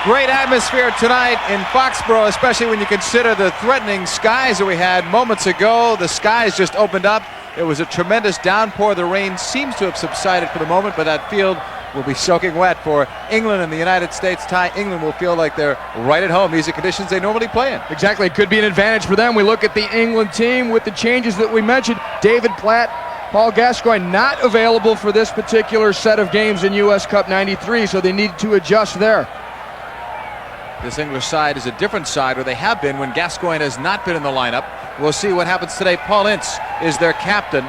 Great atmosphere tonight in Foxborough, especially when you consider the threatening skies that we had moments ago. The skies just opened up. It was a tremendous downpour. The rain seems to have subsided for the moment, but that field will be soaking wet for England and the United States tie. England will feel like they're right at home. These are conditions they normally play in. Exactly. It could be an advantage for them. We look at the England team with the changes that we mentioned. David Platt, Paul Gascoigne not available for this particular set of games in US Cup 93, so they need to adjust there. This English side is a different side where they have been when Gascoigne has not been in the lineup. We'll see what happens today. Paul Ince is their captain.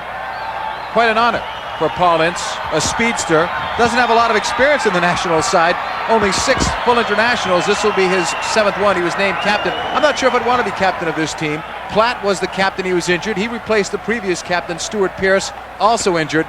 Quite an honor for Paul Ince, a speedster. Doesn't have a lot of experience in the national side. Only 6 full internationals. This will be his 7th one. He was named captain. I'm not sure if I'd want to be captain of this team. Platt was the captain. He was injured. He replaced the previous captain, Stuart Pearce, also injured.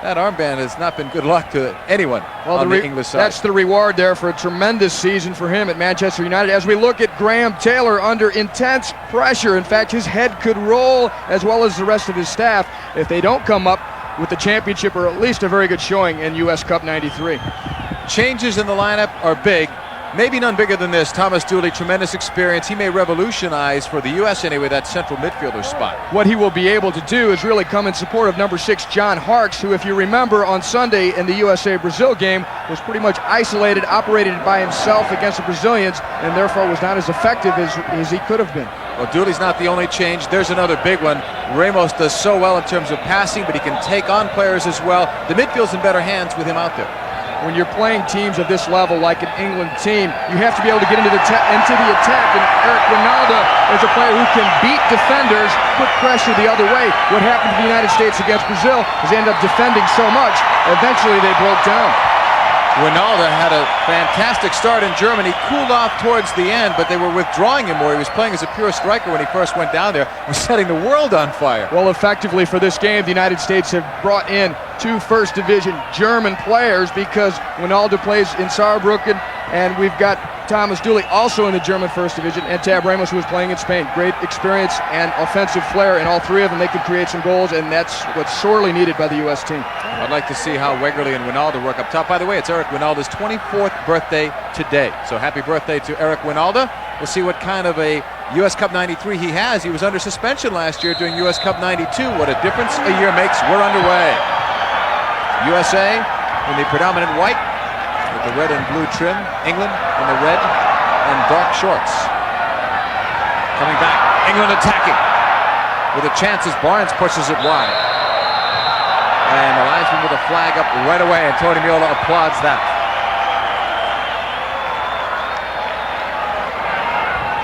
That armband has not been good luck to anyone on the English side. That's the reward there for a tremendous season for him at Manchester United. As we look at Graham Taylor under intense pressure, in fact, his head could roll as well as the rest of his staff if they don't come up with the championship or at least a very good showing in US Cup 93. Changes in the lineup are big. Maybe none bigger than this. Thomas Dooley, tremendous experience. He may revolutionize, for the U.S. anyway, that central midfielder spot. What he will be able to do is really come in support of number 6, John Harkes, who, if you remember, on Sunday in the USA-Brazil game, was pretty much isolated, operated by himself against the Brazilians, and therefore was not as effective as he could have been. Well, Dooley's not the only change. There's another big one. Ramos does so well in terms of passing, but he can take on players as well. The midfield's in better hands with him out there. When you're playing teams of this level, like an England team, you have to be able to get into the attack. And Eric Wynalda is a player who can beat defenders, put pressure the other way. What happened to the United States against Brazil is they ended up defending so much, eventually they broke down. Wynalda had a fantastic start in Germany, cooled off towards the end, but they were withdrawing him more. He was playing as a pure striker when he first went down there, was setting the world on fire. Well, effectively for this game, the United States have brought in 2 First Division German players because Wynalda plays in Saarbrücken, and we've got Thomas Dooley also in the German First Division, and Tab Ramos, who is playing in Spain. Great experience and offensive flair in all 3 of them. They could create some goals, and that's what's sorely needed by the U.S. team. I'd like to see how Wegerle and Wynalda work up top. By the way, it's Eric Wynalda's 24th birthday today. So happy birthday to Eric Wynalda. We'll see what kind of a US Cup 93 he has. He was under suspension last year during US Cup 92. What a difference a year makes. We're underway. USA in the predominant white with the red and blue trim. England in the red and dark shorts. Coming back, England attacking with a chance as Barnes pushes it wide. And the linesman with a flag up right away, and Tony Miola applauds that.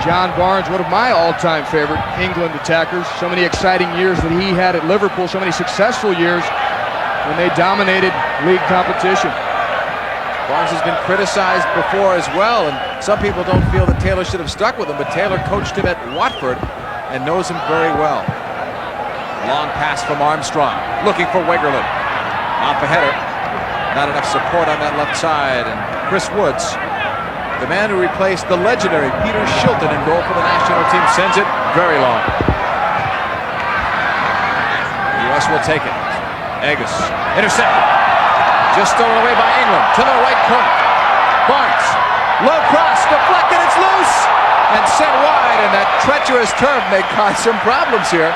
John Barnes, one of my all-time favorite England attackers. So many exciting years that he had at Liverpool, so many successful years when they dominated league competition. Barnes has been criticized before as well, and some people don't feel that Taylor should have stuck with him, but Taylor coached him at Watford and knows him very well. Long pass from Armstrong, looking for Wegerle. Off a header. Not enough support on that left side, and Chris Woods, the man who replaced the legendary Peter Shilton in goal for the national team, sends it very long. The U.S. will take it. Agus, intercepted. Just stolen away by England, to the right corner. Barnes, low cross, deflected, it's loose, and sent wide, and that treacherous turf may cause some problems here.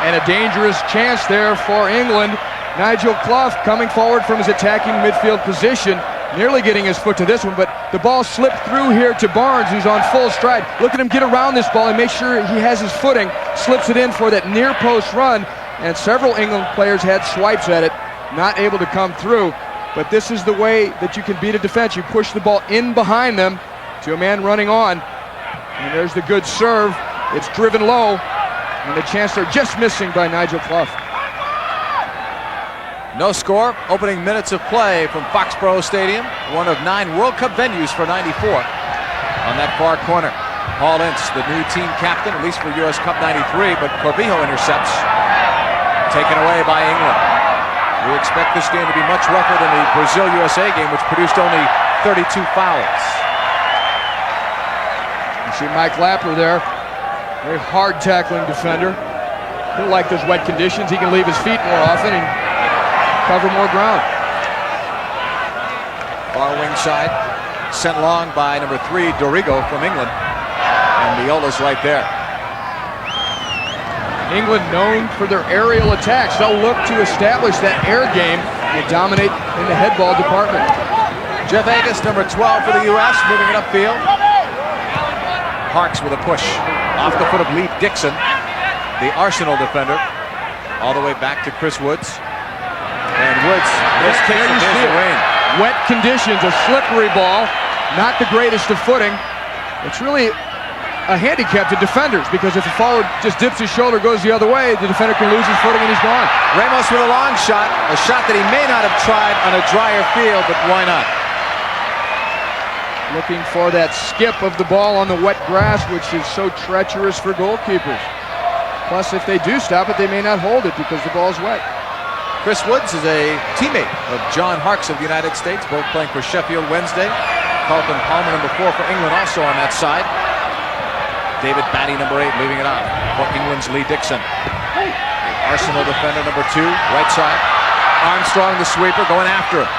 And a dangerous chance there for England. Nigel Clough coming forward from his attacking midfield position, nearly getting his foot to this one, but the ball slipped through here to Barnes, who's on full stride. Look at him get around this ball and make sure he has his footing, slips it in for that near post run, and several England players had swipes at it, not able to come through. But this is the way that you can beat a defense. You push the ball in behind them to a man running on, and there's the good serve. It's driven low, and the chance they're just missing by Nigel Clough. No score, opening minutes of play from Foxborough Stadium, one of 9 World Cup venues for 94. On that far corner, Paul Ince, the new team captain, at least for US Cup 93, but Corbijo intercepts. Taken away by England. We expect this game to be much rougher than the Brazil-USA game, which produced only 32 fouls. You see Mike Lapper there. Very hard tackling defender. He'll like those wet conditions. He can leave his feet more often and cover more ground. Far wing side. Sent long by number 3, Dorigo from England. And Meola's right there. England known for their aerial attacks. They'll look to establish that air game and dominate in the head ball department. Jeff Agus, number 12 for the U.S., moving it upfield. Harkes with a push off the foot of Lee Dixon, the Arsenal defender, all the way back to Chris Woods. And Woods, this kick from his rain. Wet conditions, a slippery ball, not the greatest of footing. It's really a handicap to defenders because if the forward just dips his shoulder, goes the other way, the defender can lose his footing and he's gone. Ramos with a long shot, a shot that he may not have tried on a drier field, but why not? Looking for that skip of the ball on the wet grass, which is so treacherous for goalkeepers. Plus, if they do stop it, they may not hold it because the ball's wet. Chris Woods is a teammate of John Harkes of the United States, both playing for Sheffield Wednesday. Carlton Palmer, number 4 for England, also on that side. David Batty, number 8, leaving it on for England's Lee Dixon. Arsenal defender, number 2, right side. Armstrong, the sweeper, going after him.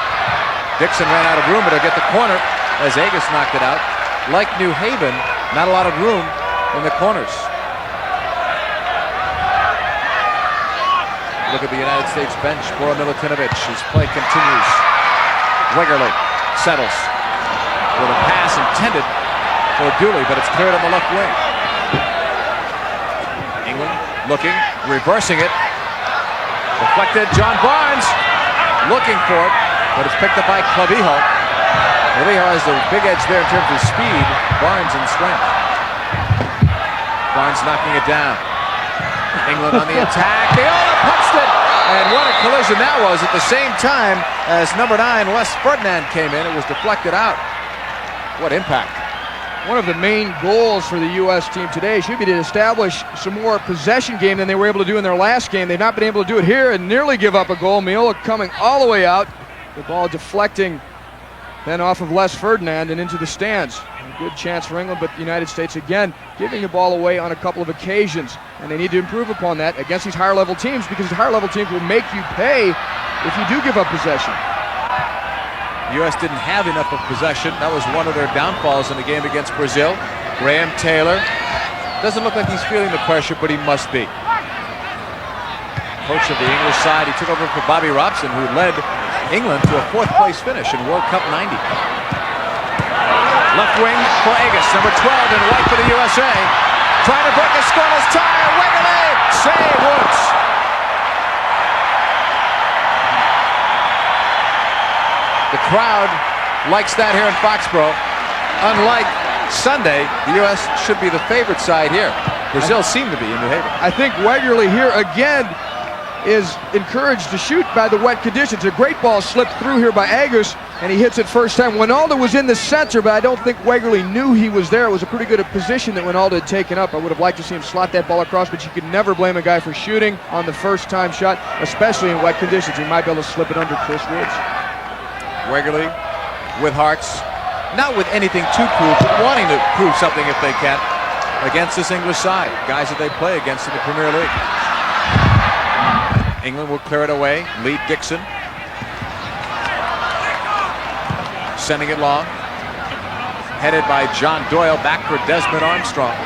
Dixon ran out of room, but he'll get the corner as Agus knocked it out. Like New Haven, not a lot of room in the corners. Look at the United States bench. Bora Milutinovic, his play continues. Wegerle settles with a pass intended for Dooley, but it's cleared on the left wing. England looking, reversing it. Deflected, John Barnes looking for it, but it's picked up by Clavijo. Clavijo has the big edge there in terms of speed, Barnes in strength. Barnes knocking it down. England on the attack, Meola punched it! And what a collision that was at the same time as number 9, Wes Ferdinand came in. It was deflected out. What impact. One of the main goals for the U.S. team today should be to establish some more possession game than they were able to do in their last game. They've not been able to do it here and nearly give up a goal. Meola coming all the way out. The ball deflecting then off of Les Ferdinand and into the stands. A good chance for England, but the United States again giving the ball away on a couple of occasions. And they need to improve upon that against these higher level teams because the higher level teams will make you pay if you do give up possession. The U.S. didn't have enough of possession. That was one of their downfalls in the game against Brazil. Graham Taylor doesn't look like he's feeling the pressure, but he must be. Coach of the English side, he took over for Bobby Robson, who led England to a 4th place finish in World Cup '90. Left wing for Agus, number 12 in white for the USA. Trying to break a scoreless tie. Wegerle, save Woods. The crowd likes that here in Foxborough. Unlike Sunday, the U.S. should be the favorite side here. Brazil seem to be in New Haven. I think Wegerle here again is encouraged to shoot by the wet conditions. A great ball slipped through here by Agus, and he hits it first time. Wynalda was in the center, but I don't think Wegerle knew he was there. It was a pretty good position that Wynalda had taken up. I would have liked to see him slot that ball across, but you could never blame a guy for shooting on the first time shot, especially in wet conditions. He might be able to slip it under Chris Woods. Wegerle with Harkes, not with anything to prove, but wanting to prove something if they can against this English side, guys that they play against in the Premier League. England will clear it away. Lee Dixon sending it long, headed by John Doyle, back for Desmond Armstrong.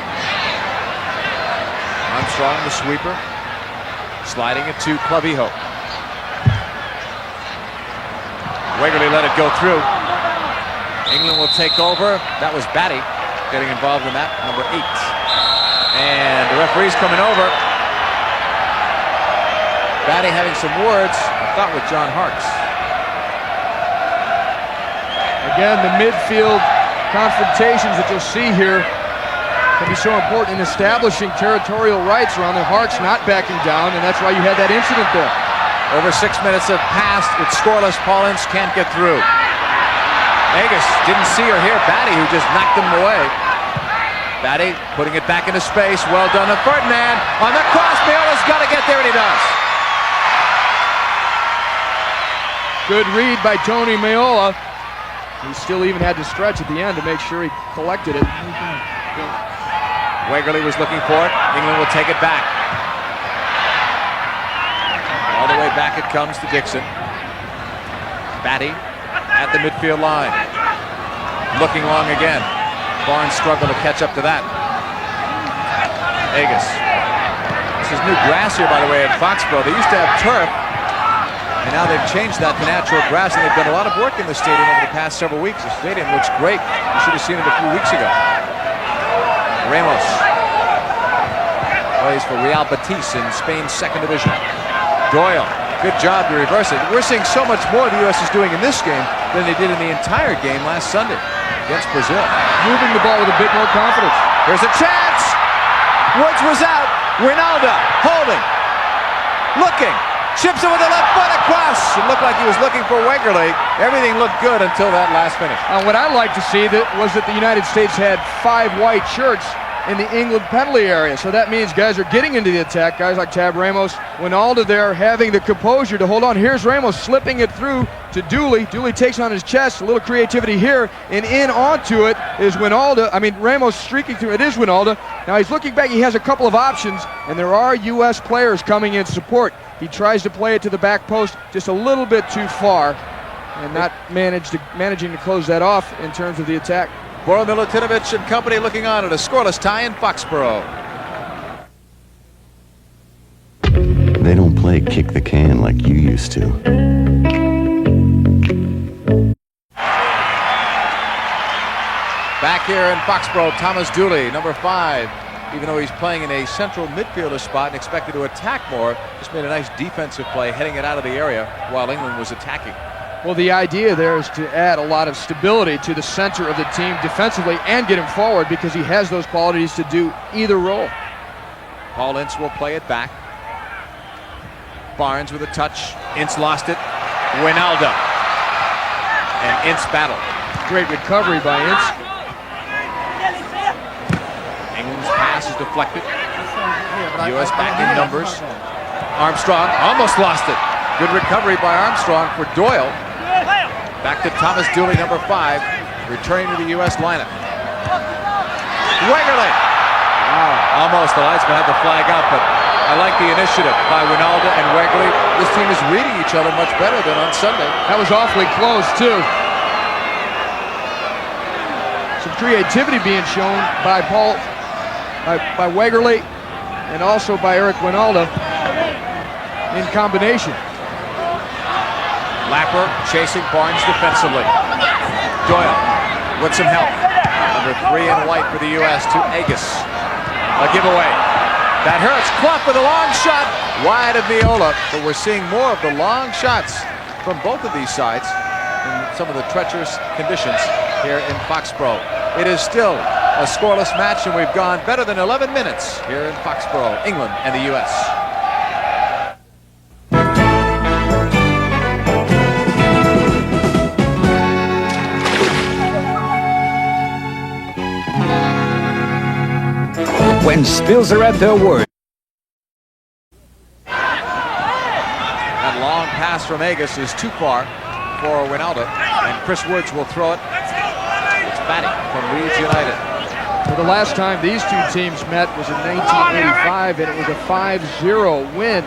Armstrong, the sweeper, sliding it to Clavijo. Wegerle let it go through. England will take over. That was Batty getting involved in that, number 8. And the referee's coming over. Batty having some words, I thought, with John Harkes. Again, the midfield confrontations that you'll see here can be so important in establishing territorial rights around the Harkes not backing down, and that's why you had that incident there. Over 6 minutes have passed. It's scoreless. Paul Ince can't get through. Agus didn't see or hear Batty, who just knocked him away. Batty putting it back into space. Well done to Ferdinand. On the cross, Meola's got to get there, and he does. Good read by Tony Meola. He still even had to stretch at the end to make sure he collected it. Wegerle was looking for it. England will take it back. All the way back it comes to Dixon. Batty at the midfield line. Looking long again. Barnes struggled to catch up to that. Harkes. This is new grass here, by the way, at Foxborough. They used to have turf, and now they've changed that to natural grass, and they've done a lot of work in the stadium over the past several weeks. The stadium looks great. You should have seen it a few weeks ago. Ramos plays for Real Betis in Spain's second division. Doyle, good job to reverse it. We're seeing so much more the U.S. is doing in this game than they did in the entire game last Sunday against Brazil. Moving the ball with a bit more confidence. There's a chance! Woods was out. Wynalda holding. Looking. Chips it with the left foot across. It looked like he was looking for Wegerle. Everything looked good until that last finish. What I like to see was that the United States had 5 white shirts in the England penalty area. So that means guys are getting into the attack. Guys like Tab Ramos, Wynalda there having the composure to hold on. Here's Ramos slipping it through to Dooley. Dooley takes on his chest. A little creativity here. And in onto it is Wynalda. Ramos streaking through. It is Wynalda. Now he's looking back. He has a couple of options. And there are U.S. players coming in support. He tries to play it to the back post just a little bit too far. And not managing to close that off in terms of the attack. Boro Milutinovic and company looking on at a scoreless tie in Foxborough. They don't play kick the can like you used to. Back here in Foxborough, Thomas Dooley, number 5. Even though he's playing in a central midfielder spot and expected to attack more, just made a nice defensive play, heading it out of the area while England was attacking. Well, the idea there is to add a lot of stability to the center of the team defensively and get him forward because he has those qualities to do either role. Paul Ince will play it back. Barnes with a touch. Ince lost it. Wynalda. And Ince battled. Great recovery by Ince. England's pass is deflected. U.S. back in numbers. Armstrong almost lost it. Good recovery by Armstrong for Doyle. Back to Thomas Dooley, number 5, returning to the U.S. lineup. Wegerle! Wow, almost. The linesman had the flag out, but I like the initiative by Wynalda and Wegerle. This team is reading each other much better than on Sunday. That was awfully close, too. Some creativity being shown by by Wegerle and also by Eric Wynalda in combination. Lapper chasing Barnes defensively. Doyle with some help. Number 3 in white for the U.S. to Harkes. A giveaway. That hurts. Clough with a long shot wide of Viola. But we're seeing more of the long shots from both of these sides in some of the treacherous conditions here in Foxborough. It is still a scoreless match, and we've gone better than 11 minutes here in Foxborough, England and the U.S. When spills are at their worst. That long pass from Harkes is too far for Wynalda, and Chris Woods will throw it. It's batting from Leeds United. Well, the last time these two teams met was in 1985, and it was a 5-0 win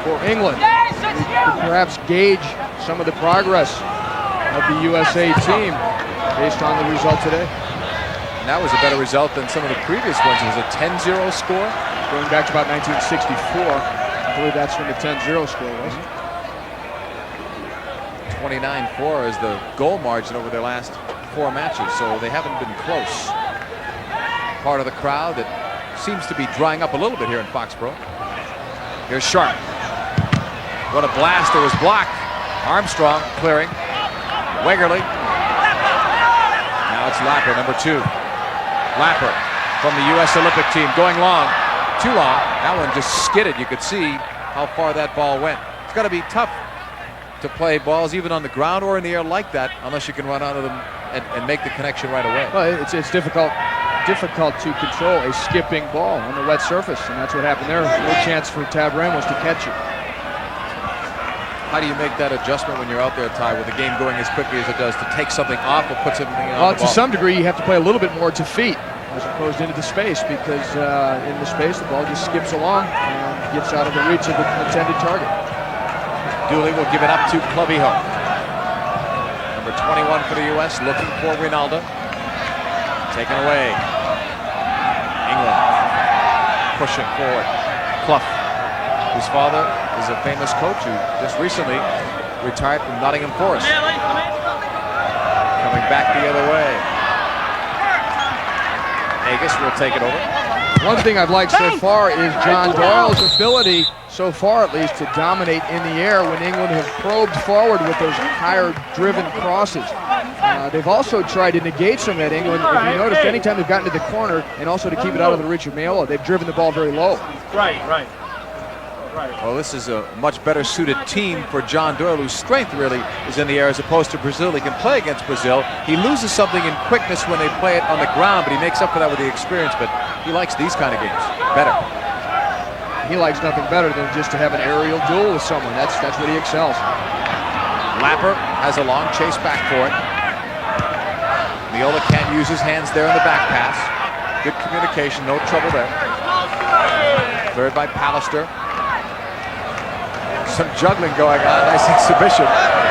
for England. We could perhaps gauge some of the progress of the USA team based on the result today. And that was a better result than some of the previous ones. It was a 10-0 score. Going back to about 1964. I believe that's when the 10-0 score was. 29-4 is the goal margin over their last 4 matches, so they haven't been close. Part of the crowd that seems to be drying up a little bit here in Foxborough. Here's Sharp. What a blast. It was blocked. Armstrong clearing. Wegerle. Now it's Lapper, number 2. Lapper from the U.S. Olympic team going long. Too long. That one just skidded. You could see how far that ball went. It's got to be tough to play balls even on the ground or in the air like that unless you can run out of them and make the connection right away. Well, it's difficult to control a skipping ball on the wet surface, and that's what happened there. No chance for Tab Ramos to catch it. How do you make that adjustment when you're out there, Ty, with the game going as quickly as it does, to take something off or put something on Well, the to ball? some degree, you have to play a little bit more to feet as opposed into the space, because in the space, the ball just skips along and gets out of the reach of the intended target. Dooley will give it up to Clavijo. Number Number 21 for the U.S. looking for Wynalda. Taken away. England pushing forward. Clough, whose father is a famous coach who just recently retired from Nottingham Forest. Coming back the other way. Harkes will take it over. One thing I've liked so far is John Doyle's ability, so far at least, to dominate in the air when England has probed forward with those higher driven crosses. They've also tried to negate some of that, England. If you noticed, anytime they've gotten to the corner, and also to keep it out of the reach of Wynalda, they've driven the ball very low. Right. Well, this is a much better suited team for John Doyle, whose strength really is in the air as opposed to Brazil. He can play against Brazil. He loses something in quickness when they play it on the ground, but he makes up for that with the experience. But he likes these kind of games better. He likes nothing better than just to have an aerial duel with someone. That's what he excels. Lapper has a long chase back for it. Miola can't use his hands there in the back pass. Good communication, no trouble there. Third by Pallister. Some juggling going on, nice exhibition.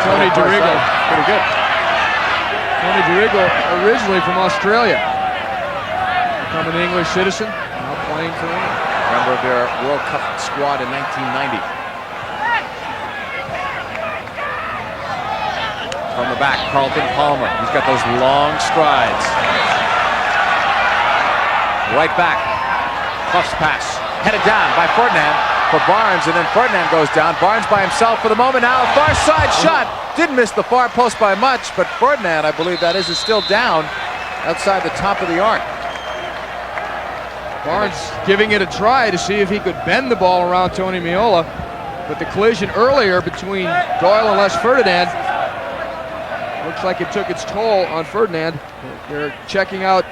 Tony Dorigo. Pretty good. Tony Dorigo, originally from Australia. Become an English citizen, now playing for England. Member of their World Cup squad in 1990. From the back, Carlton Palmer. He's got those long strides. Right back. Clough's pass. Headed down by Ferdinand for Barnes, and then Ferdinand goes down. Barnes by himself for the moment. Now a far side shot. Didn't miss the far post by much, but Ferdinand, I believe that is still down outside the top of the arc. Barnes giving it a try to see if he could bend the ball around Tony Miola, but the collision earlier between Doyle and Les Ferdinand looks like it took its toll on Ferdinand. They're checking out.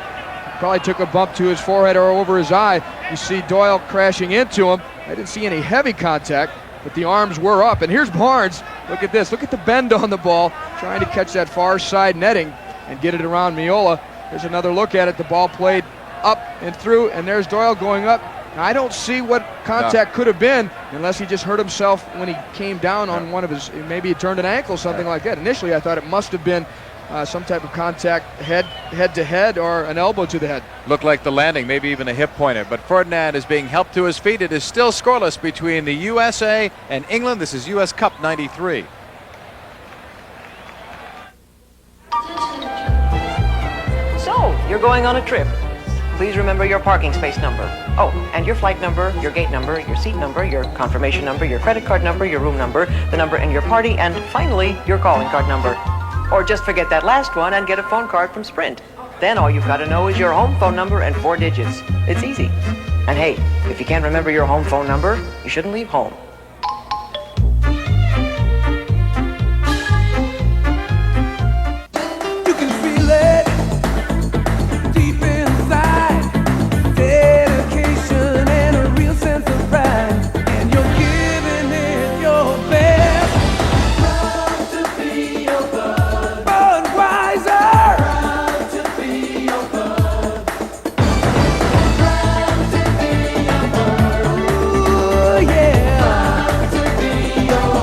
Probably took a bump to his forehead or over his eye. You see Doyle crashing into him. I didn't see any heavy contact, but the arms were up. And here's Barnes. Look at this. Look at the bend on the ball, trying to catch that far side netting and get it around Miola. There's another look at it. The ball played up and through, and there's Doyle going up. Now, I don't see what contact could have been unless he just hurt himself when he came down on one of his, maybe he turned an ankle, something like that. Initially, I thought it must have been some type of contact head to head or an elbow to the head. Looked like the landing, maybe even a hip pointer, but Ferdinand is being helped to his feet. It is still scoreless between the USA and England. This is US Cup 93. So, you're going on a trip. Please remember your parking space number. Oh, and your flight number, your gate number, your seat number, your confirmation number, your credit card number, your room number, the number in your party, and finally, your calling card number. Or just forget that last one and get a phone card from Sprint. Then all you've got to know is your home phone number and 4 digits. It's easy. And hey, if you can't remember your home phone number, you shouldn't leave home. You can feel it deep inside. Dedication and a real sense of pride. And you're giving it your best. Proud to be your bud. Budweiser. Proud to be your bud. Proud to be your bud. Ooh, yeah. Proud to be your.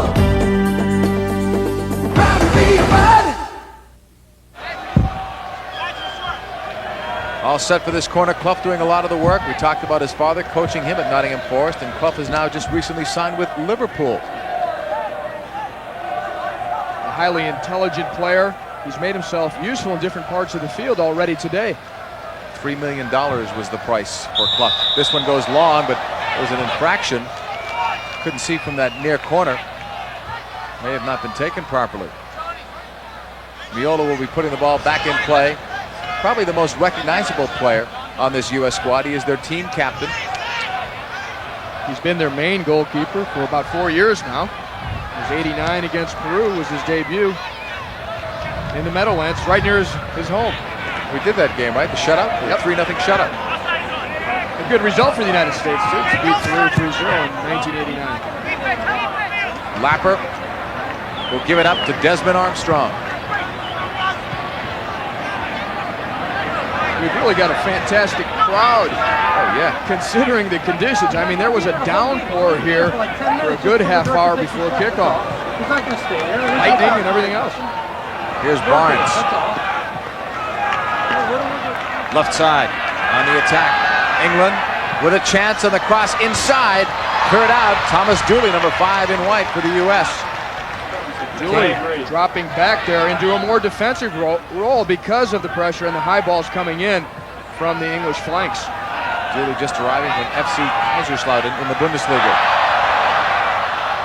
Proud to be your bud. All set for this corner. Clough doing a lot of the work. We talked about his father coaching him at Nottingham Forest, and Clough has now just recently signed with Liverpool. A highly intelligent player. He's made himself useful in different parts of the field already today. $3 million was the price for Clough. This one goes long, but it was an infraction. Couldn't see from that near corner. May have not been taken properly. Miola will be putting the ball back in play. Probably the most recognizable player on this U.S. squad. He is their team captain. He's been their main goalkeeper for about 4 years now. His 89 against Peru was his debut in the Meadowlands, right near his home. We did that game, right? The shutout? Yep. 3-0 shutout. A good result for the United States, too, to beat Peru 3-0 in 1989. Lapper will give it up to Desmond Armstrong. We've really got a fantastic crowd. Oh, yeah. Considering the conditions. I mean, there was a downpour here for a good half hour before kickoff. Lightning and everything else. Here's Barnes. Left side on the attack. England with a chance on the cross inside. Cleared out. Thomas Dooley, number 5 in white for the U.S. Dooley dropping back there into a more defensive role because of the pressure and the high balls coming in from the English flanks. Dooley just arriving from FC Kaiserslautern in the Bundesliga.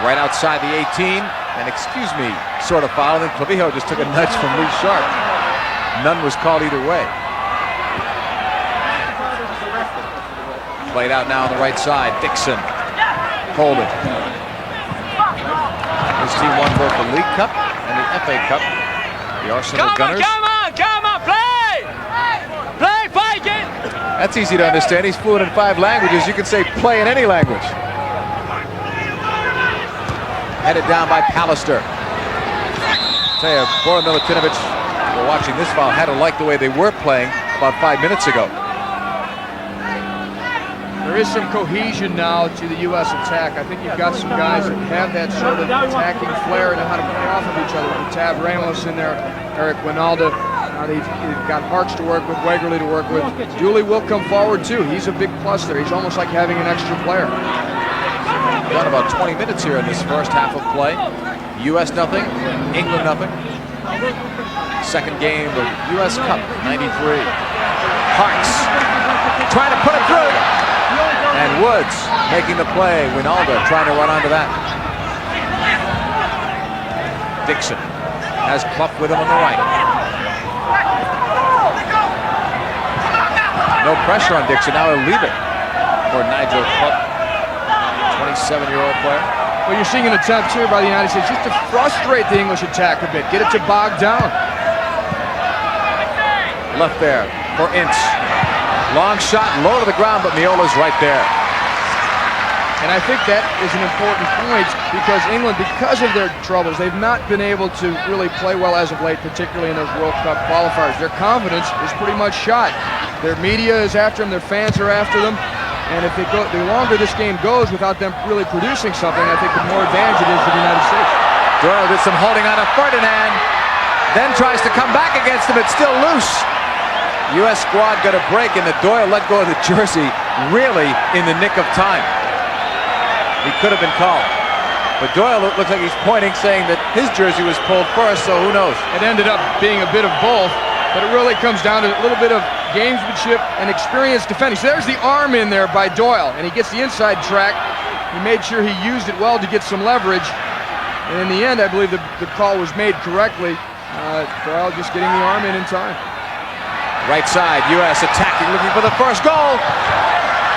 Right outside the 18, and excuse me, sort of foul. And Clavijo just took a nudge from Lee Sharp. None was called either way. Played out now on the right side. Dixon. Holding. His team won both the League Cup and the FA Cup. The Arsenal Gunners. Come on, play! Play, fight it! That's easy to understand. He's fluent in 5 languages. You can say play in any language. Headed down by Pallister. Tell you, Bora Milutinovic, we're watching this foul, had to like the way they were playing about 5 minutes ago. There is some cohesion now to the U.S. attack. I think you've got some guys that have that sort of attacking flair and know how to play off of each other. With Tab Ramos in there, Eric Wynalda. Now they've got Harkes to work with, Wegerle to work with. Dooley will come forward too. He's a big plus there. He's almost like having an extra player. Done about 20 minutes here in this first half of play. U.S. nothing, England nothing. Second game of U.S. Cup, 93. Harkes trying to put it through. And Woods making the play. Wynalda trying to run onto that. Dixon has Clough with him on the right. No pressure on Dixon. Now he'll leave it for Nigel Clough, 27-year-old player. Well, you're seeing an attempt here by the United States just to frustrate the English attack a bit. Get it to bog down. Left there for Ince. Long shot, low to the ground, but Miola's right there. And I think that is an important point because England, because of their troubles, they've not been able to really play well as of late, particularly in those World Cup qualifiers. Their confidence is pretty much shot. Their media is after them, their fans are after them, and if they go, the longer this game goes without them really producing something, I think the more advantage it is to the United States. Doyle did some holding on to Ferdinand, then tries to come back against him. It's still loose. U.S. squad got a break, and the Doyle let go of the jersey really in the nick of time. He could have been called. But Doyle looks like he's pointing, saying that his jersey was pulled first, so who knows? It ended up being a bit of both, but it really comes down to a little bit of gamesmanship and experience defending. So there's the arm in there by Doyle, and he gets the inside track. He made sure he used it well to get some leverage. And in the end, I believe the call was made correctly. Doyle just getting the arm in time. Right side, U.S. attacking, looking for the first goal.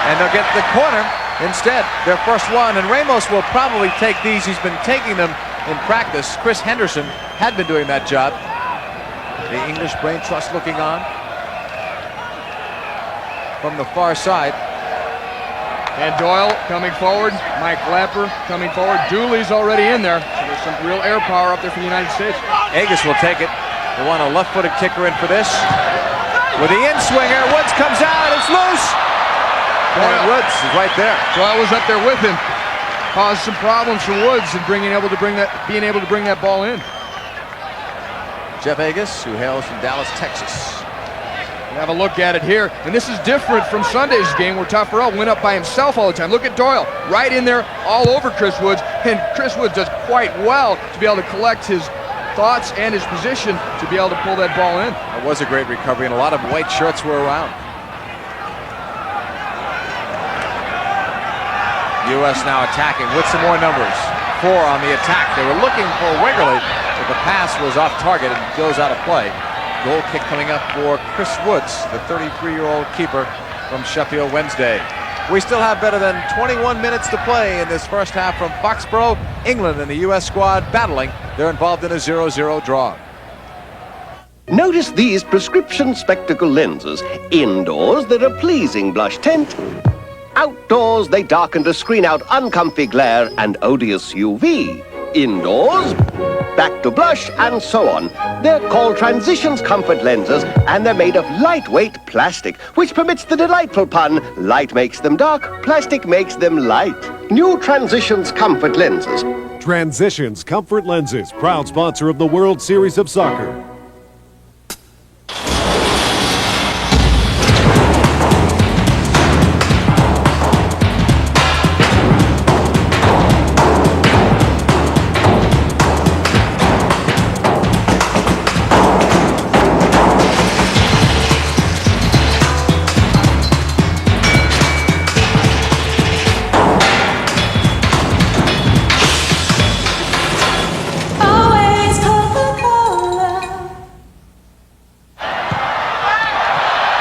And they'll get the corner instead, their first one. And Ramos will probably take these. He's been taking them in practice. Chris Henderson had been doing that job. The English Brain Trust looking on from the far side. And Doyle coming forward. Mike Lapper coming forward. Dooley's already in there. So there's some real air power up there for the United States. Agus will take it. They want a left-footed kicker in for this. With the in-swinger, Woods comes out. It's loose. And Woods is right there. Doyle was up there with him. Caused some problems for Woods in being able to bring that ball in. Jeff Agus, who hails from Dallas, Texas. We'll have a look at it here. And this is different from Sunday's game where Taffarel went up by himself all the time. Look at Doyle, right in there, all over Chris Woods. And Chris Woods does quite well to be able to collect his thoughts and his position to be able to pull that ball in. It was a great recovery, and a lot of white shirts were around. U.S. now attacking with some more numbers. 4 on the attack. They were looking for Wegerle, but the pass was off target and goes out of play. Goal kick coming up for Chris Woods, the 33-year-old keeper from Sheffield Wednesday. We still have better than 21 minutes to play in this first half from Foxborough. England and the U.S. squad battling. They're involved in a 0-0 draw. Notice these prescription spectacle lenses. Indoors, they're a pleasing blush tint. Outdoors, they darken to screen out uncomfy glare and odious UV. Indoors, back to blush, and so on. They're called Transitions Comfort Lenses, and they're made of lightweight plastic, which permits the delightful pun, light makes them dark, plastic makes them light. New Transitions Comfort Lenses. Transitions Comfort Lenses, proud sponsor of the World Series of Soccer.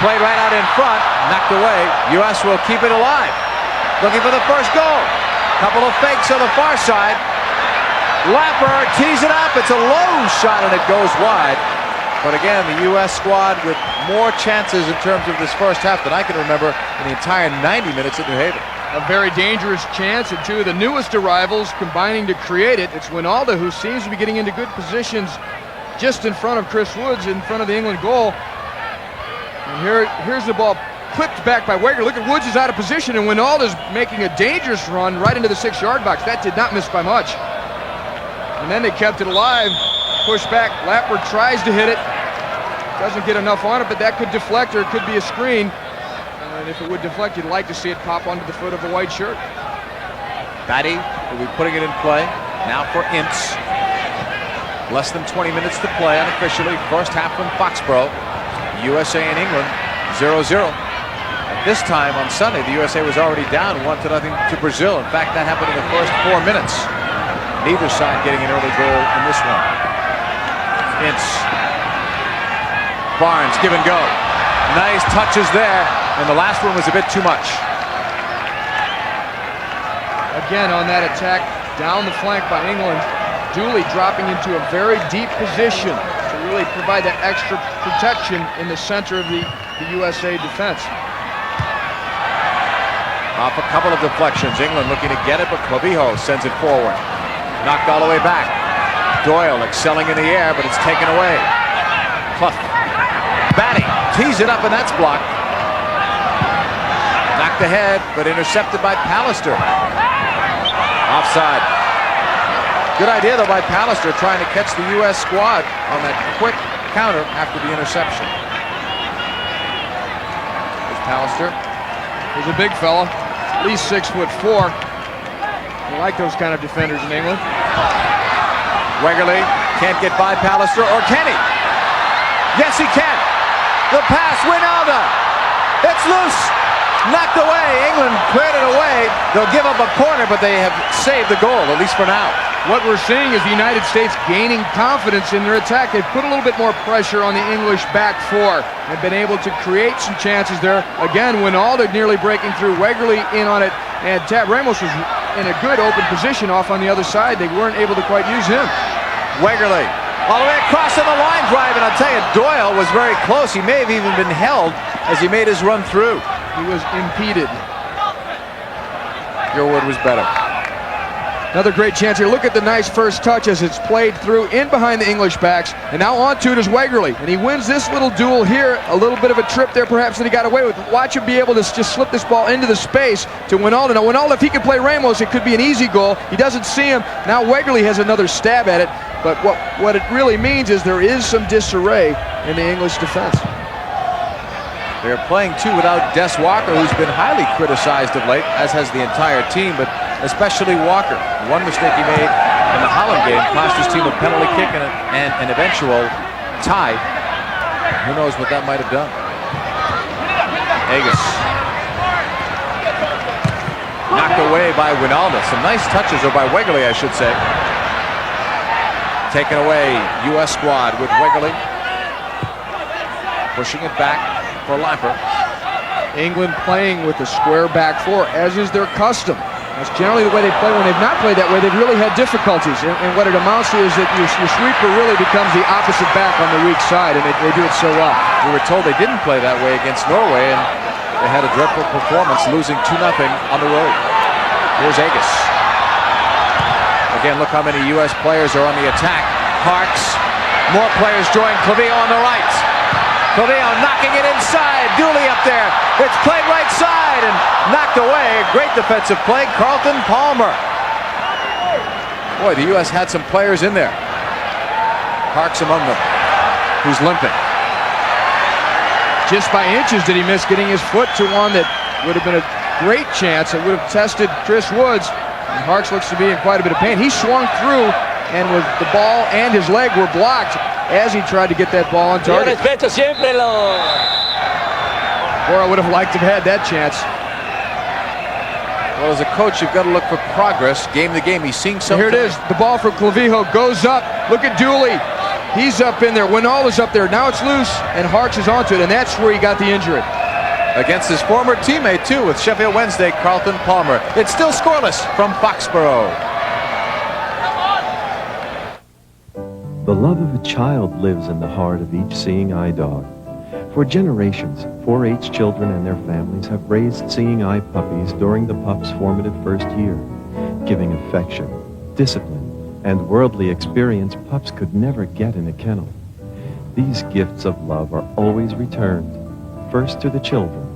played right out in front, knocked away. U.S. will keep it alive. Looking for the first goal. Couple of fakes on the far side. Lapper tees it up. It's a low shot and it goes wide. But again, the U.S. squad with more chances in terms of this first half than I can remember in the entire 90 minutes at New Haven. A very dangerous chance, and two of the newest arrivals combining to create it. It's Wynalda, who seems to be getting into good positions just in front of Chris Woods, in front of the England goal. And here's the ball clipped back by Weger. Look at Woods is out of position, and Wynalda's making a dangerous run right into the 6-yard box. That did not miss by much. And then they kept it alive. Push back. Lapper tries to hit it. Doesn't get enough on it, but that could deflect, or it could be a screen. And if it would deflect, you'd like to see it pop onto the foot of the white shirt. Batty will be putting it in play. Now for Ince. Less than 20 minutes to play unofficially. First half from Foxborough. USA and England 0-0. At this time on Sunday, the USA was already down 1-0 to Brazil. In fact, that happened in the first 4 minutes. Neither side getting an early goal in this one. Ince. Barnes, give and go. Nice touches there, and the last one was a bit too much. Again on that attack down the flank by England. Dooley dropping into a very deep position to really provide that extra protection in the center of the USA defense. Off a couple of deflections. England looking to get it, but Cobi sends it forward. Knocked all the way back. Doyle excelling in the air, but it's taken away. Clough. Batty tees it up, and that's blocked. Knocked ahead, but intercepted by Pallister. Offside. Good idea, though, by Pallister trying to catch the U.S. squad on that quick counter after the interception. There's Pallister. He's a big fella, at least 6'4". I like those kind of defenders in England. Wegerle can't get by Pallister, or can he? Yes, he can. The pass, Wynalda. It's loose. Knocked away. England cleared it away. They'll give up a corner, but they have saved the goal, at least for now. What we're seeing is the United States gaining confidence in their attack. They've put a little bit more pressure on the English back four and been able to create some chances there. Again, Wynalda nearly breaking through. Wegerle in on it, and Ramos was in a good open position off on the other side. They weren't able to quite use him. Wegerle all the way across on the line drive, and I'll tell you, Doyle was very close. He may have even been held as he made his run through. He was impeded. Your word was better. Another great chance here. Look at the nice first touch as it's played through in behind the English backs. And now on to it is Wegerle. And he wins this little duel here. A little bit of a trip there perhaps that he got away with. Watch him be able to just slip this ball into the space to Wynalda. Now Wynalda, if he can play Ramos, it could be an easy goal. He doesn't see him. Now Wegerle has another stab at it. But what it really means is there is some disarray in the English defense. They're playing too without Des Walker, who's been highly criticized of late, as has the entire team, but especially Walker. One mistake he made in the Holland game cost his team a penalty kick and an eventual tie. Who knows what that might have done. Harkes. Knocked away by Wynalda. Some nice touches, or by Wegerle, I should say. Taken away, U.S. squad with Wegerle. Pushing it back for Lapper. England playing with the square back four, as is their custom. That's generally the way they play. When they've not played that way, they've really had difficulties. And what it amounts to is that your sweeper really becomes the opposite back on the weak side, and they do it so well. We were told they didn't play that way against Norway, and they had a dreadful performance, losing 2-0 on the road. Here's Harkes. Again, look how many U.S. players are on the attack. Harkes. More players join Clavillo on the right. Clavillo knocking it inside. Dooley up there. It's played right side and knocked away. Great defensive play. Carlton, Palmer. Boy, the U.S. had some players in there. Harkes among them, who's limping. Just by inches did he miss getting his foot to one that would have been a great chance. It would have tested Chris Woods. And Harkes looks to be in quite a bit of pain. He swung through, and with the ball and his leg were blocked as he tried to get that ball on target. Boy, I would have liked to have had that chance. Well, as a coach, you've got to look for progress game to game. He's seeing something. Here it is. The ball from Clavillo goes up. Look at Dooley. He's up in there. Wynalda's up there. Now it's loose, and Harkes is onto it, and that's where he got the injury. Against his former teammate, too, with Sheffield Wednesday, Carlton Palmer. It's still scoreless from Foxborough. The love of a child lives in the heart of each Seeing Eye dog. For generations, 4-H children and their families have raised Seeing Eye puppies during the pup's formative first year, giving affection, discipline, and worldly experience pups could never get in a kennel. These gifts of love are always returned, first to the children,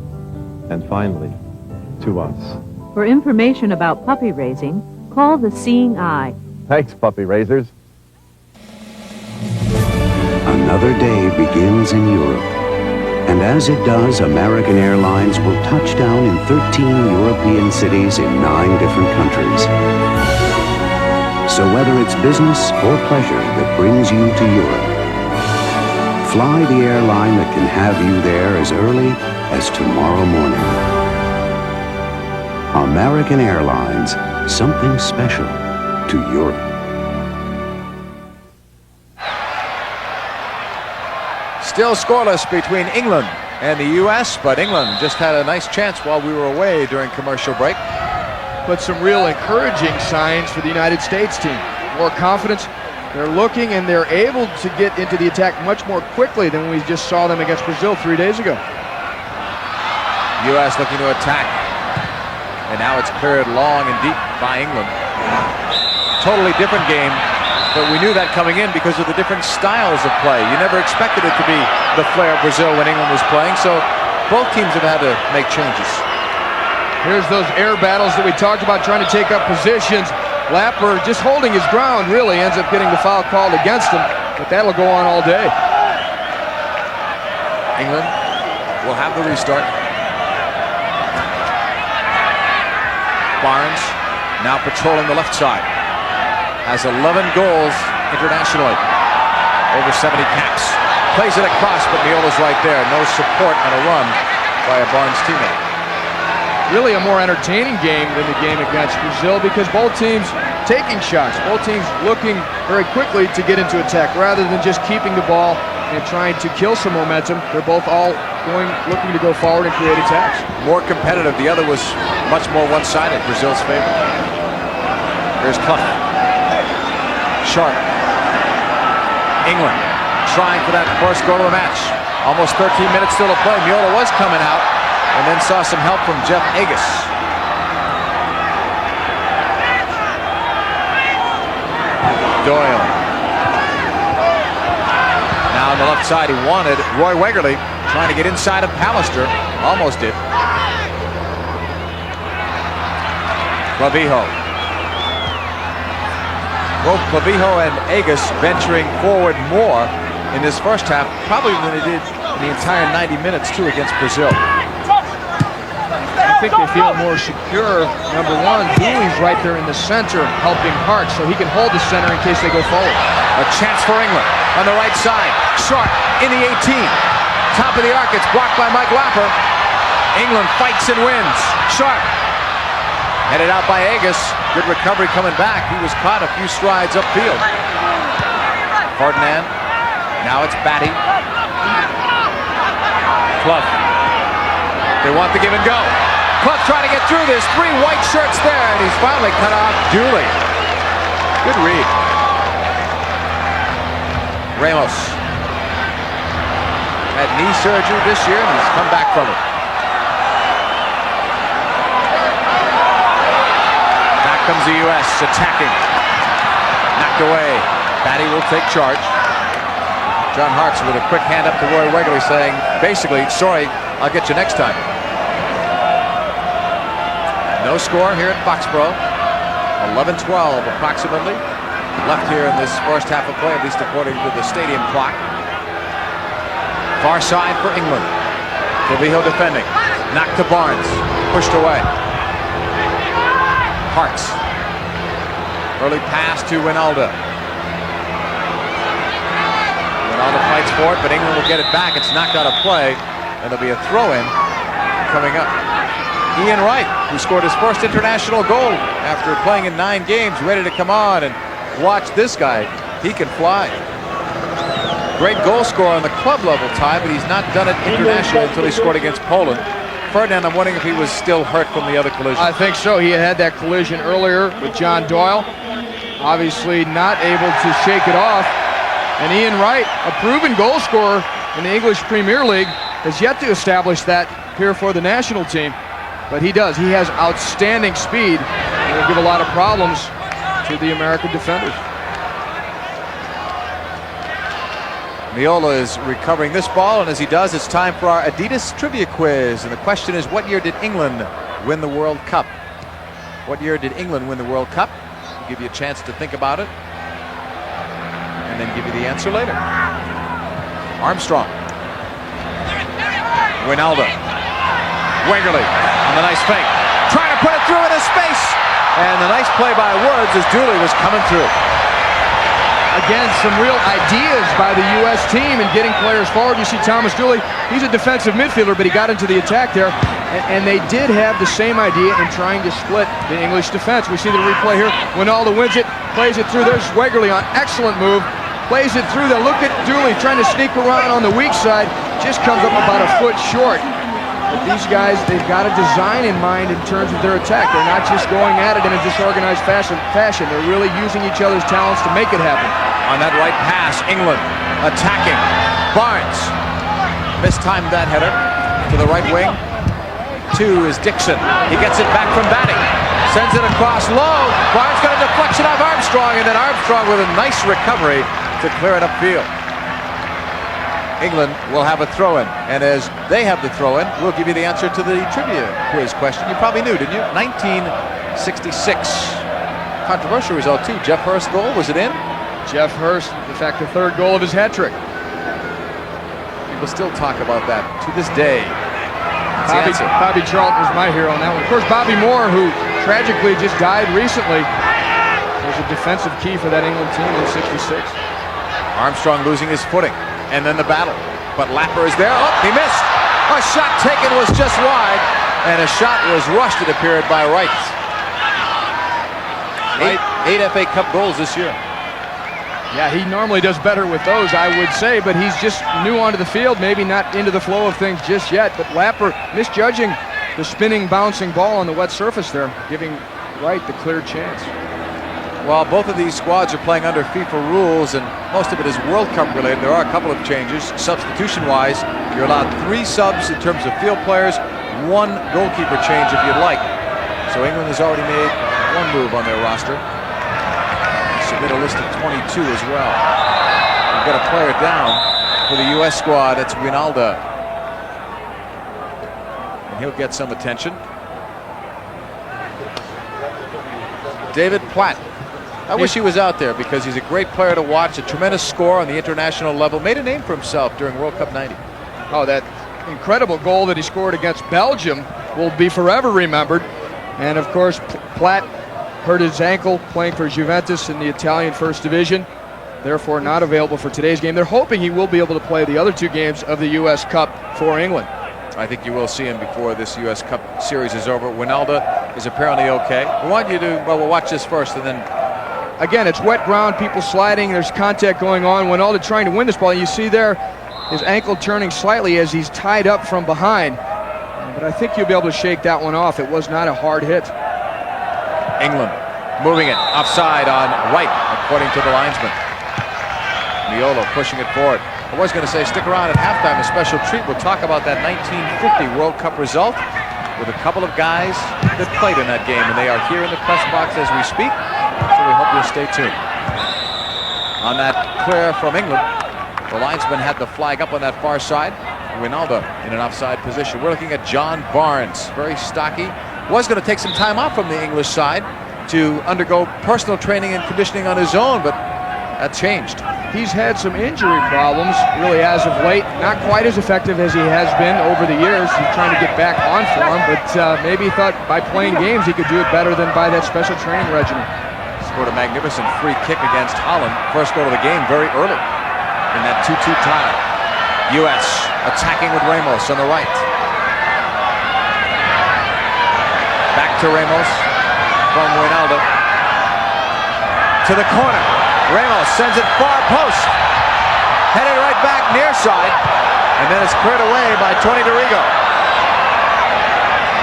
and finally, to us. For information about puppy raising, call the Seeing Eye. Thanks, puppy raisers. Another day begins in Europe. And as it does, American Airlines will touch down in 13 European cities in 9 different countries. So whether it's business or pleasure that brings you to Europe, fly the airline that can have you there as early as tomorrow morning. American Airlines, something special to Europe. Still scoreless between England and the U.S., but England just had a nice chance while we were away during commercial break. But some real encouraging signs for the United States team. More confidence. They're looking and they're able to get into the attack much more quickly than we just saw them against Brazil 3 days ago. U.S. looking to attack. And now it's cleared long and deep by England. Totally different game, but we knew that coming in because of the different styles of play. You never expected it to be the flair of Brazil when England was playing, so both teams have had to make changes. Here's those air battles that we talked about, trying to take up positions. Lapper just holding his ground, really ends up getting the foul called against him, but that'll go on all day. England will have the restart. Barnes now patrolling the left side. Has 11 goals internationally. Over 70 caps. Plays it across, but Miola's right there. No support on a run by a Barnes teammate. Really a more entertaining game than the game against Brazil because both teams taking shots. Both teams looking very quickly to get into attack rather than just keeping the ball and trying to kill some momentum. They're both all looking to go forward and create attacks. More competitive. The other was much more one-sided, Brazil's favor. Here's Platt. Sharp. England trying for that first goal of the match. Almost 13 minutes still to play. Miola was coming out and then saw some help from Jeff Harkes. Doyle. Now on the left side he wanted Roy Wegerle trying to get inside of Pallister. Almost did. Clavijo. Both Clavijo and Harkes venturing forward more in this first half, probably than they did in the entire 90 minutes, too, against Brazil. I think they feel more secure. Number one, Dooley's right there in the center helping Harkes, so he can hold the center in case they go forward. A chance for England on the right side. Sharp in the 18. Top of the arc, it's blocked by Mike Lapper. England fights and wins. Sharp. Headed out by Harkes. Good recovery coming back. He was caught a few strides upfield. Ferdinand. Now it's Batty. Clough. They want the give and go. Clough trying to get through this. 3 white shirts there, and he's finally cut off Dooley. Good read. Ramos. Had knee surgery this year, and he's come back from it. Comes the U.S. attacking. Knocked away. Batty will take charge. John Harkes with a quick hand up to Roy Wegerle saying, basically, sorry, I'll get you next time. No score here at Foxborough. 11-12 approximately. Left here in this first half of play, at least according to the stadium clock. Far side for England. Clavijo defending. Knocked to Barnes. Pushed away. Harkes. Early pass to Wynalda. Wynalda fights for it, but England will get it back. It's knocked out of play, and there'll be a throw-in coming up. Ian Wright, who scored his first international goal after playing in 9 games, ready to come on and watch this guy. He can fly. great goal scorer on the club level, Ty, but he's not done it internationally until he scored against Poland. Ferdinand, I'm wondering if he was still hurt from the other collision. I think so. He had that collision earlier with John Doyle. Obviously not able to shake it off. And Ian Wright, a proven goal scorer in the English Premier League, has yet to establish that here for the national team. But he does. He has outstanding speed. It will give a lot of problems to the American defenders. Miola is recovering this ball, and as he does, it's time for our Adidas trivia quiz. And the question is, what year did England win the World Cup? What year did England win the World Cup? I'll give you a chance to think about it, and then give you the answer later. Armstrong. Wynalda. Wegerle on the nice fake. Trying to put it through into space. And the nice play by Woods as Dooley was coming through. Again, some real ideas by the U.S. team in getting players forward. You see Thomas Dooley, he's a defensive midfielder, but he got into the attack there. And they did have the same idea in trying to split the English defense. We see the replay here. Wynalda wins it, plays it through. There's Wegerle on excellent move. Plays it through there. Look at Dooley trying to sneak around on the weak side. Just comes up about a foot short. But these guys, they've got a design in mind in terms of their attack. They're not just going at it in a disorganized fashion. They're really using each other's talents to make it happen. On that right pass, England attacking. Barnes mistimed that header to the right wing. Two is Dixon. He gets it back from Batty. Sends it across low. Barnes got a deflection off Armstrong, and then Armstrong with a nice recovery to clear it upfield. England will have a throw-in, and as they have the throw-in, we'll give you the answer to the trivia quiz question. You probably knew, didn't you? 1966. Controversial result, too. Jeff Hurst's goal, was it in? Jeff Hurst, in fact, the third goal of his hat trick. People still talk about that to this day. Bobby Charlton was my hero on that one. Of course, Bobby Moore, who tragically just died recently, was a defensive key for that England team in '66. Armstrong losing his footing, and then the battle. But Lapper is there. Oh, he missed. A shot taken was just wide, and a shot was rushed, it appeared, by Wright. Eight FA Cup goals this year. Yeah, he normally does better with those, I would say, but he's just new onto the field, maybe not into the flow of things just yet. But Lapper misjudging the spinning, bouncing ball on the wet surface there, giving Wright the clear chance. Well, both of these squads are playing under FIFA rules, and most of it is World Cup related. There are a couple of changes. Substitution-wise, you're allowed 3 subs in terms of field players, 1 goalkeeper change if you'd like. So England has already made 1 move on their roster. Submit a list of 22 as well. We've got a player down for the U.S. squad. It's Wynalda. And he'll get some attention. David Platt. I wish he was out there because he's a great player to watch, a tremendous scorer on the international level. Made a name for himself during World Cup '90. Oh, that incredible goal that he scored against Belgium will be forever remembered. And of course, Platt hurt his ankle playing for Juventus in the Italian First Division, therefore not available for today's game. They're hoping he will be able to play the other 2 games of the U.S. Cup for England. I think you will see him before this U.S. Cup series is over. Wynalda is apparently okay. We want you to, well, we'll watch this first, and then... Again, it's wet ground, people sliding, there's contact going on. Wynalda trying to win this ball. You see there his ankle turning slightly as he's tied up from behind. But I think you'll be able to shake that one off. It was not a hard hit. England moving it offside on Wright, according to the linesman. Miola pushing it forward. I was going to say stick around at halftime, a special treat. We'll talk about that 1950 World Cup result with a couple of guys that played in that game, and they are here in the press box as we speak, so we hope you'll stay tuned. On that clear from England, the linesman had the flag up on that far side. Wynalda in an offside position. We're looking at John Barnes, very stocky. Was going to take some time off from the English side to undergo personal training and conditioning on his own, but that changed. He's had some injury problems, really, as of late. Not quite as effective as he has been over the years. He's trying to get back on form, but maybe he thought by playing games he could do it better than by that special training regimen. Scored a magnificent free kick against Holland. First goal of the game very early in that 2-2 tie. U.S. attacking with Ramos on the right. Back to Ramos from Wynalda. To the corner. Ramos sends it far post. Headed right back near side. And then it's cleared away by Tony DiRigo.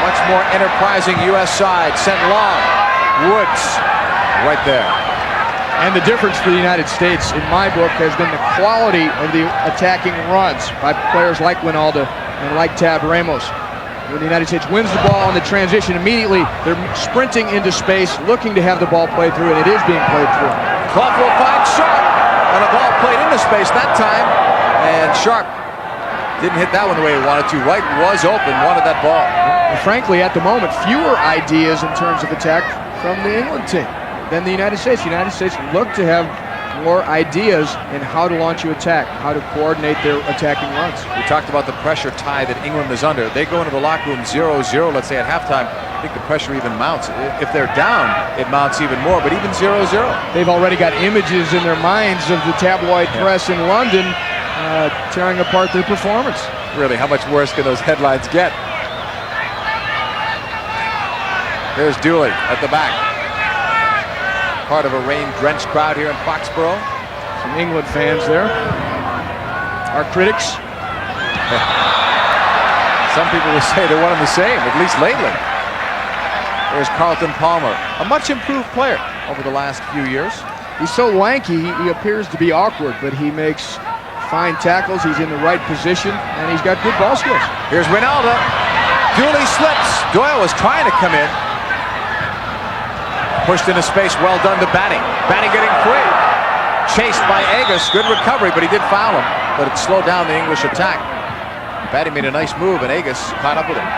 Much more enterprising U.S. side. Sent long. Woods right there. And the difference for the United States, in my book, has been the quality of the attacking runs by players like Wynalda and like Tab Ramos. When the United States wins the ball in the transition, immediately they're sprinting into space, looking to have the ball played through, and it is being played through. Clough will find Sharp on a ball played into space that time, and Sharp didn't hit that one the way he wanted to. White was open, wanted that ball. And frankly, at the moment, fewer ideas in terms of attack from the England team than the United States. The United States look to have more ideas in how to launch your attack, how to coordinate their attacking runs. We talked about the pressure tie that England is under. They go into the locker room 0-0, let's say at halftime. I think the pressure even mounts. If they're down, it mounts even more, but even 0-0. They've already got images in their minds of the tabloid press in London tearing apart their performance. Really, how much worse can those headlines get? There's Dooley at the back. Part of a rain-drenched crowd here in Foxborough. Some England fans there. Our critics. Some people will say they're one and the same, at least lately. There's Carlton Palmer, a much improved player over the last few years. He's so lanky, he appears to be awkward, but he makes fine tackles, he's in the right position, and he's got good ball skills. Here's Wynalda. Dooley slips. Doyle was trying to come in. Pushed into space, well done to Batty. Batty getting free. Chased by Agus, good recovery, but he did foul him. But it slowed down the English attack. Batty made a nice move, and Agus caught up with him.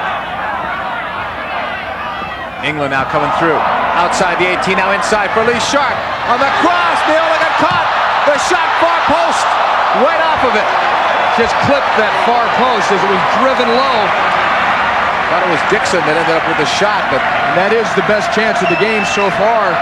England now coming through. Outside the 18, now inside for Lee Sharp. On the cross, Neola got caught. The shot far post, right off of it. Just clipped that far post as it was driven low. Thought it was Dixon that ended up with the shot, but that is the best chance of the game so far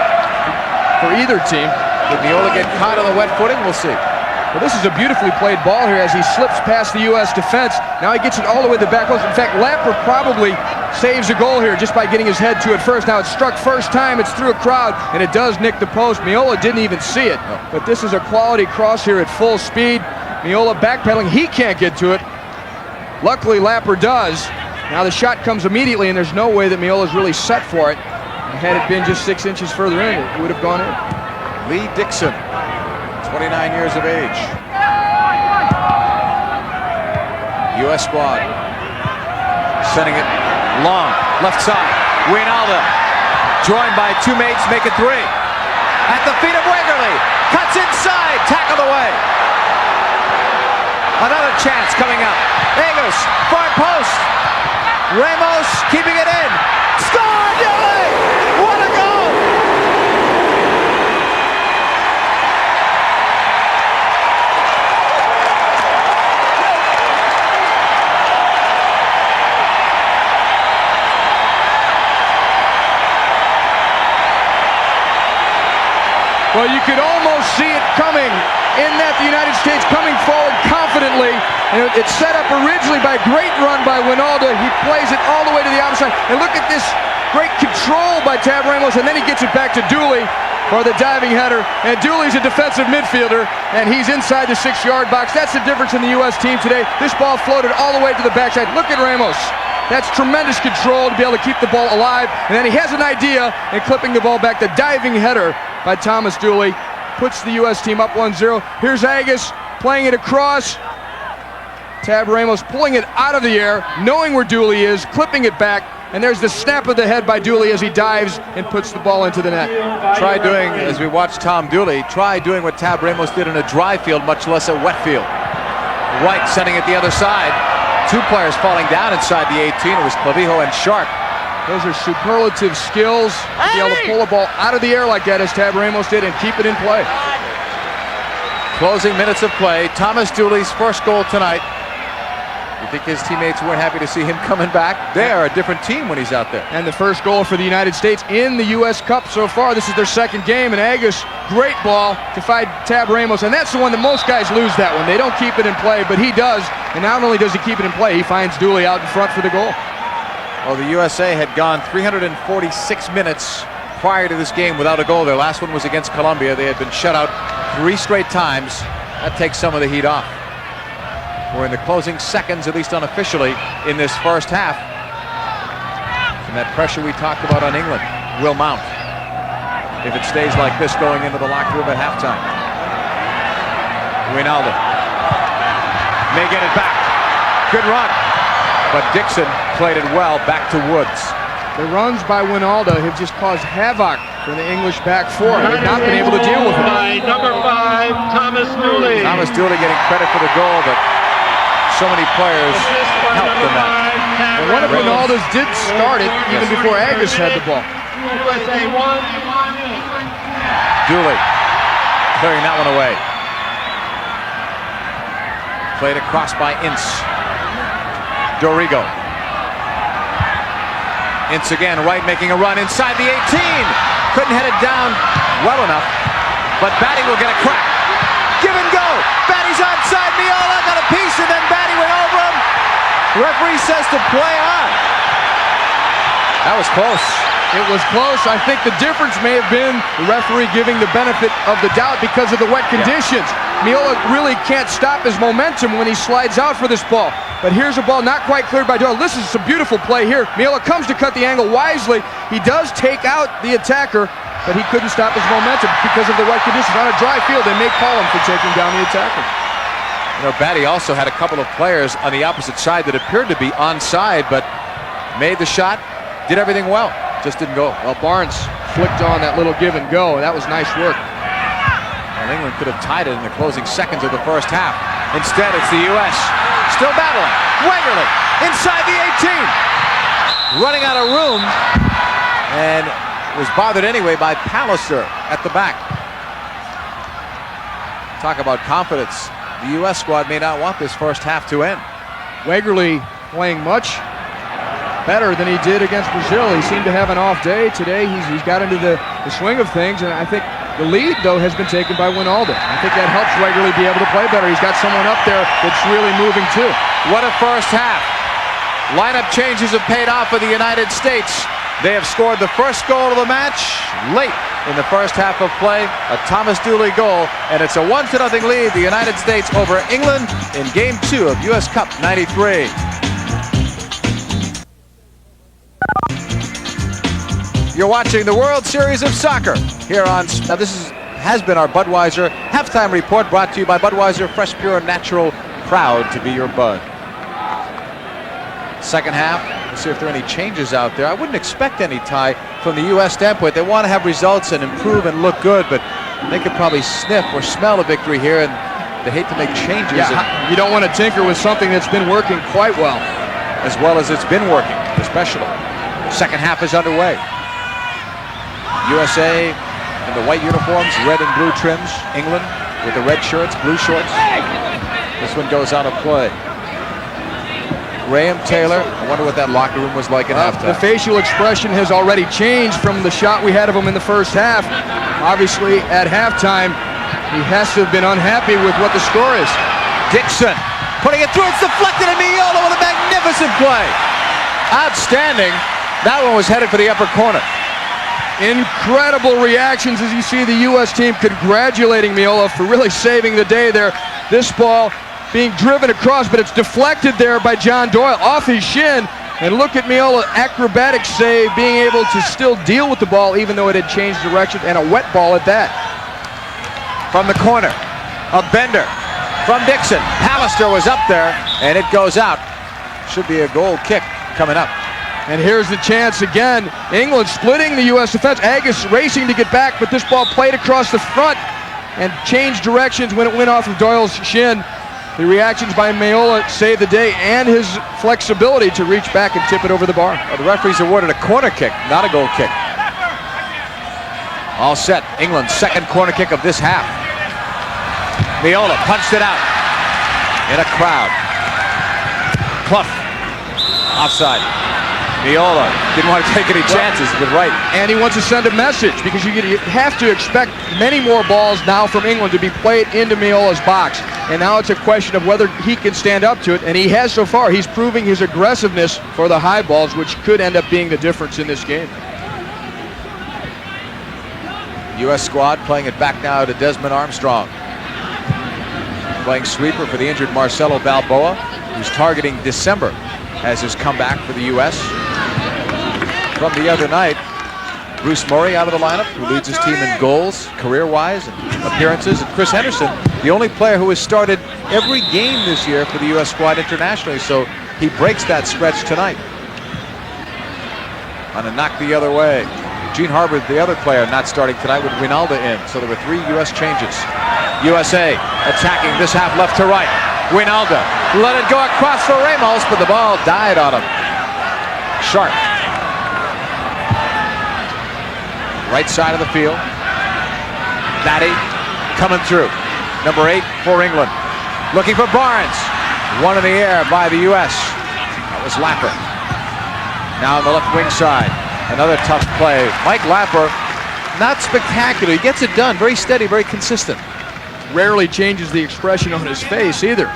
for either team. Did Neola get caught on the wet footing? We'll see. Well, this is a beautifully played ball here as he slips past the U.S. defense. Now he gets it all the way to the back post. In fact, Lapper probably saves a goal here just by getting his head to it first. Now it's struck first time, it's through a crowd, and it does nick the post. Meola didn't even see it, but this is a quality cross here at full speed. Meola backpedaling, he can't get to it. Luckily, Lapper does. Now the shot comes immediately, and there's no way that Meola's really set for it. And had it been just 6 inches further in, it would have gone in. Lee Dixon, 29 years of age. U.S. squad sending it long, left side. Wynalda, joined by two mates, make it three. At the feet of Wegerle, cuts inside, tackled away. Another chance coming up. Agus, far post. Ramos keeping it in. Score, Dooley! What a goal! Well, you could almost see it coming in that the United States coming forward confidently. And it's set up originally by a great run by Wynalda. He plays it all the way to the outside. And look at this great control by Tab Ramos. And then he gets it back to Dooley for the diving header. And Dooley's a defensive midfielder, and he's inside the 6-yard box. That's the difference in the U.S. team today. This ball floated all the way to the backside. Look at Ramos. That's tremendous control to be able to keep the ball alive. And then he has an idea in clipping the ball back. The diving header by Thomas Dooley puts the U.S. team up 1-0. Here's Agus playing it across. Tab Ramos pulling it out of the air, knowing where Dooley is, clipping it back, and there's the snap of the head by Dooley as he dives and puts the ball into the net. Try doing, as we watch Tom Dooley, try doing what Tab Ramos did in a dry field, much less a wet field. White sending it the other side. Two players falling down inside the 18. It was Clavijo and Sharp. Those are superlative skills to be able to pull a ball out of the air like that as Tab Ramos did and keep it in play. Closing minutes of play. Thomas Dooley's first goal tonight. You think his teammates weren't happy to see him coming back? They are a different team when he's out there. And the first goal for the United States in the U.S. Cup so far. This is their second game, and Agus, great ball to find Tab Ramos, and that's the one that most guys lose that one. They don't keep it in play, but he does, and not only does he keep it in play, he finds Dooley out in front for the goal. Well, the USA had gone 346 minutes prior to this game without a goal. Their last one was against Colombia. They had been shut out 3 straight times. That takes some of the heat off. We're in the closing seconds, at least unofficially, in this first half. And that pressure we talked about on England will mount if it stays like this going into the locker room at halftime. Wynalda may get it back. Good run. But Dixon played it well back to Woods. The runs by Wynalda have just caused havoc for the English back four. They've not been able to deal with it. Number 5, Thomas Dooley. Thomas Dooley getting credit for the goal, but so many players helped in that. And one of Wynalda's did start it even before Harkes had the ball. USA 1. Dooley clearing that one away. Played across by Ince. Dorigo. Ince again, right, making a run inside the 18. Couldn't head it down well enough, but Batty will get a crack. Give and go. Batty's onside. Meola got a piece, and then Batty went over him. The referee says to play on. That was close. It was close. I think the difference may have been the referee giving the benefit of the doubt because of the wet conditions. Meola really can't stop his momentum when he slides out for this ball. But here's a ball not quite cleared by Doyle. This is some beautiful play here. Meola comes to cut the angle wisely. He does take out the attacker, but he couldn't stop his momentum because of the wet conditions. On a dry field, they may call him for taking down the attacker. You know, Batty also had a couple of players on the opposite side that appeared to be onside, but made the shot, did everything well. Just didn't go. Well, Barnes flicked on that little give and go. That was nice work. Well, England could have tied it in the closing seconds of the first half. Instead, it's the U.S. still battling. Wegerle inside the 18. Running out of room and was bothered anyway by Pallister at the back. Talk about confidence. The U.S. squad may not want this first half to end. Wegerle playing much better than he did against Brazil. He seemed to have an off day today. He's got into the swing of things, and I think the lead, though, has been taken by Wynalda. I think that helps Wegerle be able to play better. He's got someone up there that's really moving, too. What a first half. Lineup changes have paid off for the United States. They have scored the first goal of the match late in the first half of play, a Thomas Dooley goal, and it's a 1-0 lead, the United States over England in Game 2 of US Cup 93. You're watching the World Series of Soccer here on. Now has been our Budweiser halftime report, brought to you by Budweiser, fresh, pure, natural, proud to be your bud. Second half, we'll see if there are any changes out there. I wouldn't expect any, Ty, from the U.S. standpoint. They want to have results and improve and look good, but they could probably sniff or smell a victory here, and they hate to make changes. Yeah, you don't want to tinker with something that's been working quite well. As well as it's been working, especially. Second half is underway. USA in the white uniforms, red and blue trims. England with the red shirts, blue shorts. This one goes out of play. Graham Taylor, I wonder what that locker room was like at halftime. The facial expression has already changed from the shot we had of him in the first half. Obviously, at halftime, he has to have been unhappy with what the score is. Dixon putting it through, it's deflected, and Meola with a magnificent play. Outstanding. That one was headed for the upper corner. Incredible reactions as you see the U.S. team congratulating Meola for really saving the day there. This ball being driven across, but it's deflected there by John Doyle off his shin. And look at Meola, acrobatic save, being able to still deal with the ball even though it had changed direction, and a wet ball at that. From the corner, a bender from Dixon. Pallister was up there, and it goes out. Should be a goal kick coming up. And here's the chance again. England splitting the U.S. defense. Harkes racing to get back, but this ball played across the front and changed directions when it went off of Doyle's shin. The reactions by Meola saved the day, and his flexibility to reach back and tip it over the bar. Well, the referees awarded a corner kick, not a goal kick. All set. England's second corner kick of this half. Meola punched it out in a crowd. Clough. Offside. Meola didn't want to take any chances, but right. And he wants to send a message, because you have to expect many more balls now from England to be played into Meola's box. And now it's a question of whether he can stand up to it, and he has so far. He's proving his aggressiveness for the high balls, which could end up being the difference in this game. U.S. squad playing it back now to Desmond Armstrong. playing sweeper for the injured Marcelo Balboa, who's targeting December as his comeback for the U.S. From the other night, Bruce Murray out of the lineup, who leads his team in goals, career-wise, and appearances. And Chris Henderson, the only player who has started every game this year for the U.S. squad internationally, so he breaks that stretch tonight. On a knock the other way. Gene Harbour, the other player not starting tonight, with Wynalda in. So there were 3 U.S. changes. USA attacking this half left to right. Wynalda let it go across for Ramos, but the ball died on him. Sharp. Right side of the field. Batty coming through. Number 8 for England. Looking for Barnes. One in the air by the U.S. That was Lapper. Now on the left wing side. Another tough play. Mike Lapper, not spectacular. He gets it done. Very steady, very consistent. Rarely changes the expression on his face either.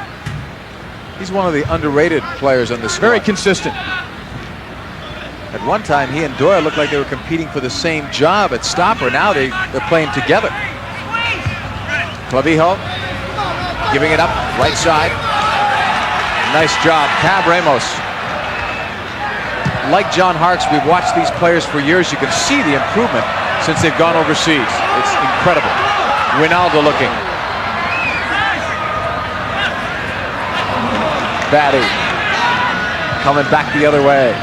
He's one of the underrated players on this squad. Very consistent. At one time, he and Doyle looked like they were competing for the same job at stopper. Now they're playing together. Clavijo giving it up, right side. Nice job, Cab Ramos. Like John Harkes, we've watched these players for years. You can see the improvement since they've gone overseas. It's incredible. Wynalda looking. Batty coming back the other way.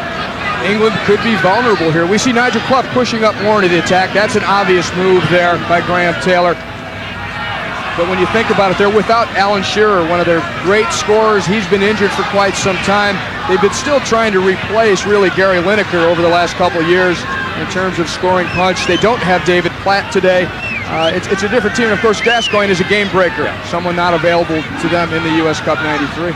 England could be vulnerable here. We see Nigel Clough pushing up more into the attack. That's an obvious move there by Graham Taylor. But when you think about it, they're without Alan Shearer, one of their great scorers. He's been injured for quite some time. They've been still trying to replace, really, Gary Lineker over the last couple of years in terms of scoring punch. They don't have David Platt today. It's a different team. Of course, Gascoigne is a game breaker, someone not available to them in the U.S. Cup '93.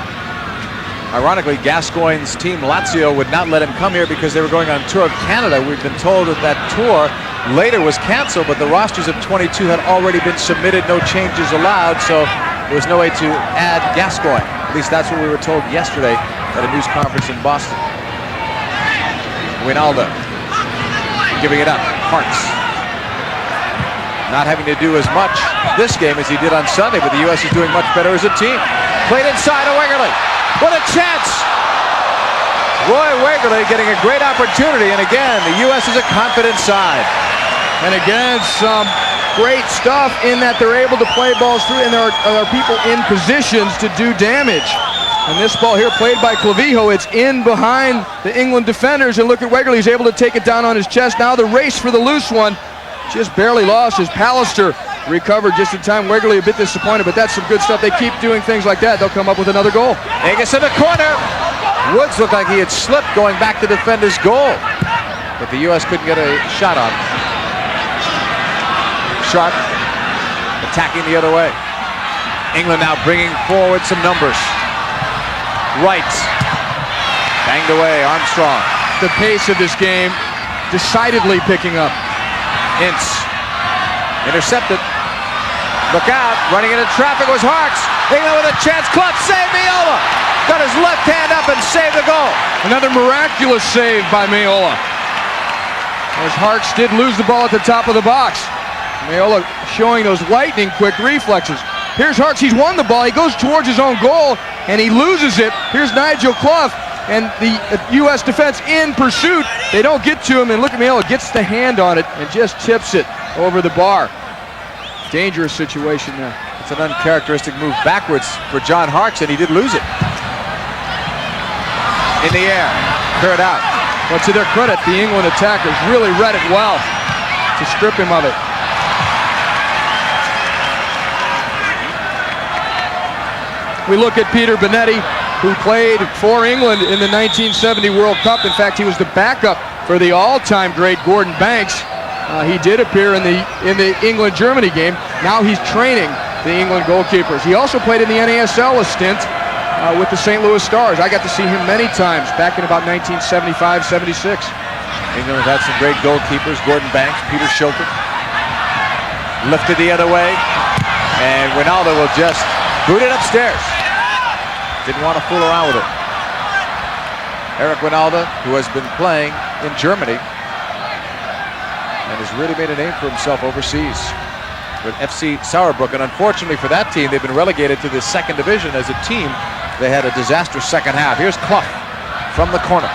Ironically, Gascoigne's team, Lazio, would not let him come here because they were going on tour of Canada. We've been told that that tour later was canceled, but the rosters of 22 had already been submitted, no changes allowed, so there was no way to add Gascoigne. At least that's what we were told yesterday at a news conference in Boston. Wynalda giving it up. Harkes not having to do as much this game as he did on Sunday, but the U.S. is doing much better as a team. Played inside to Wegerle. What a chance! Roy Wegerle getting a great opportunity, and again, the U.S. is a confident side. And again, some great stuff in that they're able to play balls through, and there are people in positions to do damage. And this ball here played by Clavijo, it's in behind the England defenders, and look at Wegerle, he's able to take it down on his chest. Now the race for the loose one, just barely lost as Pallister recovered just in time. Wegerle a bit disappointed, but that's some good stuff. They keep doing things like that, they'll come up with another goal. Agus in the corner. Woods looked like he had slipped going back to defend his goal, but the U.S. couldn't get a shot on him. Sharp attacking the other way. England now bringing forward some numbers. Right. Banged away, Armstrong. The pace of this game decidedly picking up. Ince intercepted. Look out, running into traffic was Harkes. England with a chance, Clough saved Meola. Got his left hand up and saved the goal. Another miraculous save by Meola. As Harkes did lose the ball at the top of the box. Meola showing those lightning quick reflexes. Here's Harkes, he's won the ball, he goes towards his own goal, and he loses it. Here's Nigel Clough, and the U.S. defense in pursuit. They don't get to him, and look at Meola, gets the hand on it and just tips it over the bar. Dangerous situation there. It's an uncharacteristic move backwards for John Harkes, and he did lose it. In the air, cleared out. But to their credit, the England attackers really read it well to strip him of it. We look at Peter Bonetti, who played for England in the 1970 World Cup. In fact, he was the backup for the all-time great Gordon Banks. He did appear in the England-Germany game. Now he's training the England goalkeepers. He also played in the NASL a stint with the St. Louis Stars. I got to see him many times back in about 1975-76. England have had some great goalkeepers. Gordon Banks, Peter Shilton. Lifted the other way, and Wynalda will just boot it upstairs. Didn't want to fool around with it. Eric Wynalda, who has been playing in Germany and has really made a name for himself overseas. with FC Sauerbrücken. Unfortunately for that team, they've been relegated to the second division as a team. They had a disastrous second half. Here's Clough from the corner.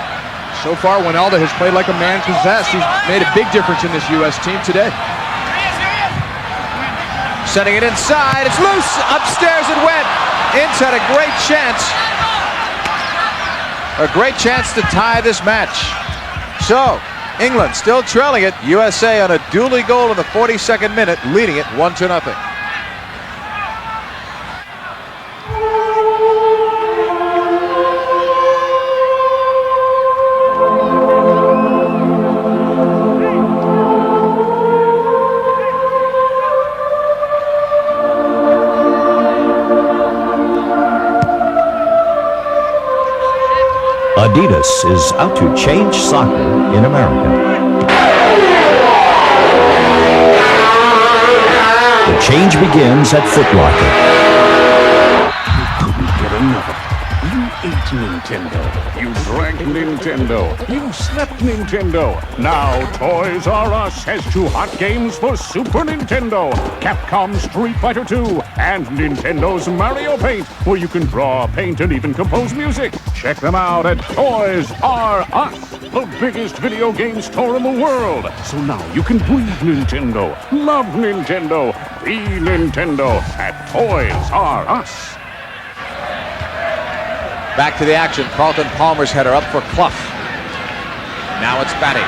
So far, Wynalda has played like a man possessed. He's made a big difference in this U.S. team today. Sending it inside. It's loose. Upstairs it went. Ince had a great chance. A great chance to tie this match. So, England still trailing it. USA on a dueling goal in the 42nd minute, leading it 1-0. Adidas is out to change soccer in America. The change begins at Foot Locker. You couldn't get enough. You ate Nintendo. You drank Nintendo. You slept Nintendo. Now Toys R Us has 2 hot games for Super Nintendo. Capcom's Street Fighter 2 and Nintendo's Mario Paint, where you can draw, paint, and even compose music. Check them out at Toys R Us, the biggest video game store in the world. So now you can breathe Nintendo, love Nintendo, be Nintendo at Toys R Us. Back to the action. Carlton Palmer's header up for Clough. Now it's Batty.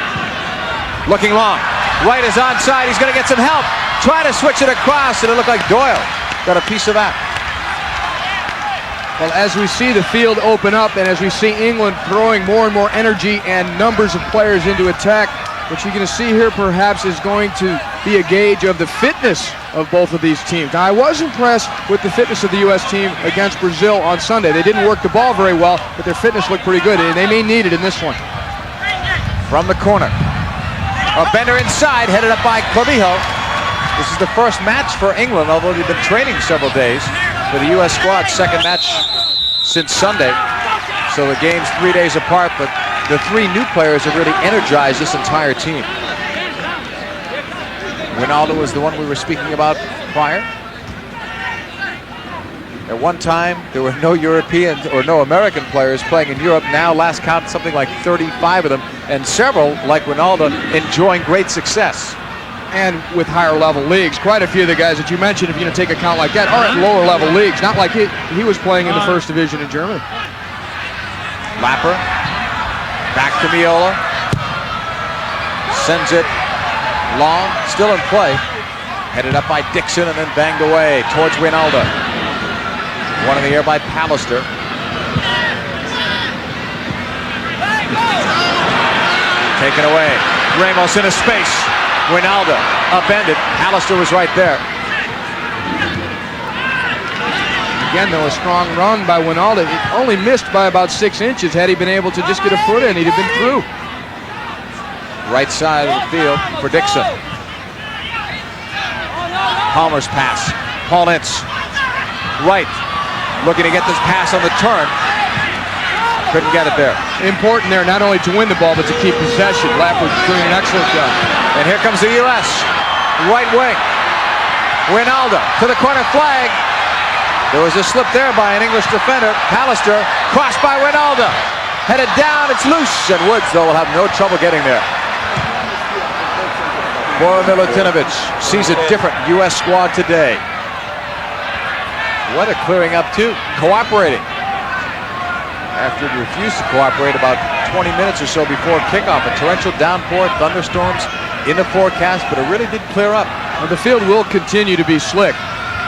Looking long. Right is onside. He's going to get some help. Try to switch it across, and it looked like Doyle got a piece of that. Well, as we see the field open up and as we see England throwing more and more energy and numbers of players into attack, what you're going to see here perhaps is going to be a gauge of the fitness of both of these teams. Now, I was impressed with the fitness of the U.S. team against Brazil on Sunday. They didn't work the ball very well, but their fitness looked pretty good, and they may need it in this one. From the corner. A bender inside, headed up by Cobijo. This is the first match for England, although they've been training several days for the U.S. squad's second match since Sunday. So the game's 3 days apart, but the 3 new players have really energized this entire team. Wynalda was the one we were speaking about prior. At one time, there were no European or no American players playing in Europe. Now, last count, something like 35 of them, and several, like Wynalda, enjoying great success. And with higher level leagues, quite a few of the guys that you mentioned, if you're going to take a count like that, are at lower level leagues, not like he was playing in the first division in Germany. Lapper, back to Miola, sends it long, still in play, headed up by Dixon and then banged away towards Wynalda. One in the air by Pallister. Taken away, Ramos in a space. Wynalda upended. Pallister was right there. Again, though, a strong run by Wynalda. It only missed by about 6 inches. Had he been able to just get a foot in, he'd have been through. Right side of the field for Dixon. Palmer's pass. Paul Ince. Right. Looking to get this pass on the turn. Couldn't get it there. Important there, not only to win the ball, but to keep possession. Lapper's doing an excellent job. And here comes the U.S. Right wing. Wynalda to the corner flag. There was a slip there by an English defender. Pallister, crossed by Wynalda. Headed down, it's loose. And Woods, though, will have no trouble getting there. Bora Milutinovic sees a different U.S. squad today. What a clearing up, too. Cooperating. After he refused to cooperate about 20 minutes or so before kickoff. A torrential downpour, thunderstorms in the forecast, but it really did clear up. Well, the field will continue to be slick,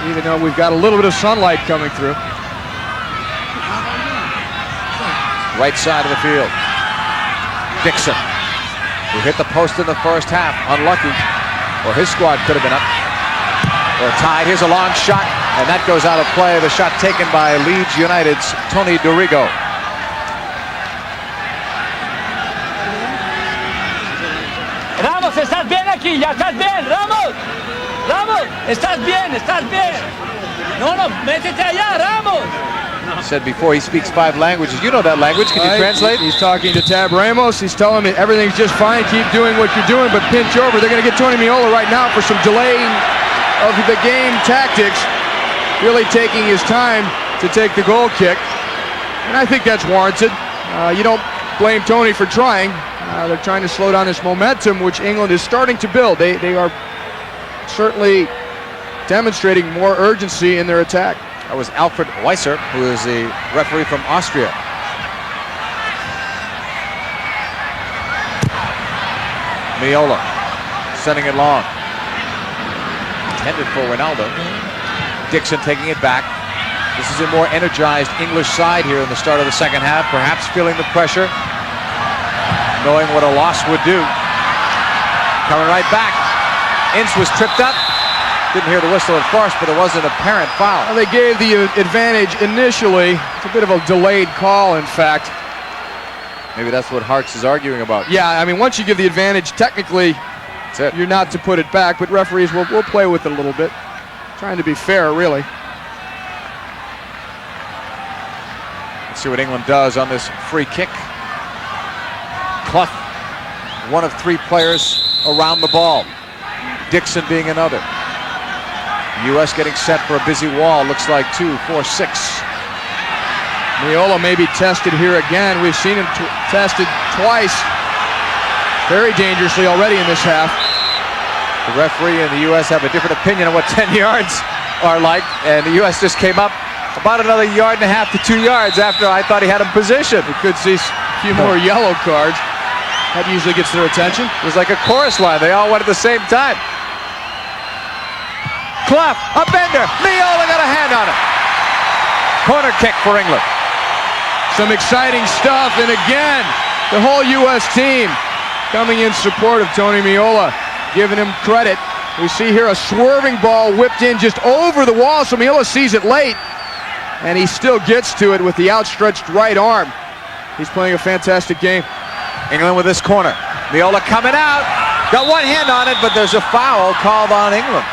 even though we've got a little bit of sunlight coming through. Right side of the field. Dixon, who hit the post in the first half. Unlucky, or his squad could have been up. Or tied. Here's a long shot, and that goes out of play. The shot taken by Leeds United's Tony Dorigo. Ramos, estás bien aquí, ya estás bien, Ramos. Ramos, estás bien, estás bien. No, métete allá, Ramos. Said before he speaks 5 languages. You know that language. Can you translate? He's talking to Tab Ramos. He's telling him everything's just fine. Keep doing what you're doing, but pinch over. They're going to get Tony Miola right now for some delaying of the game tactics, really taking his time to take the goal kick. And I think that's warranted. You don't blame Tony for trying. They're trying to slow down this momentum, which England is starting to build. They are certainly demonstrating more urgency in their attack. That was Alfred Weiser, who is the referee from Austria. Miola sending it long. Intended for Wynalda. Dixon taking it back. This is a more energized English side here in the start of the second half, perhaps feeling the pressure, knowing what a loss would do. Coming right back. Ince was tripped up. Didn't hear the whistle at first, but it was an apparent foul. Well, they gave the advantage initially. It's a bit of a delayed call, in fact. Maybe that's what Harkes is arguing about. Yeah, I mean, once you give the advantage, technically, that's it. You're not to put it back, but referees will play with it a little bit. Trying to be fair, really. Let's see what England does on this free kick. Clough, one of three players around the ball. Dixon being another. U.S. getting set for a busy wall. Looks like 2, 4, 6. Miola may be tested here again. We've seen him tested twice, very dangerously already in this half. The referee and the U.S. have a different opinion on what 10 yards are like, and the U.S. just came up about another 1.5 yards to 2 yards after I thought he had him positioned. We could see a few more yellow cards. That usually gets their attention. It was like a chorus line. They all went at the same time. Clough, a bender. Miola got a hand on it. Corner kick for England. Some exciting stuff, and again, the whole U.S. team coming in support of Tony Miola, giving him credit. We see here a swerving ball whipped in just over the wall, so Miola sees it late, and he still gets to it with the outstretched right arm. He's playing a fantastic game. England with this corner. Miola coming out. Got one hand on it, but there's a foul called on England.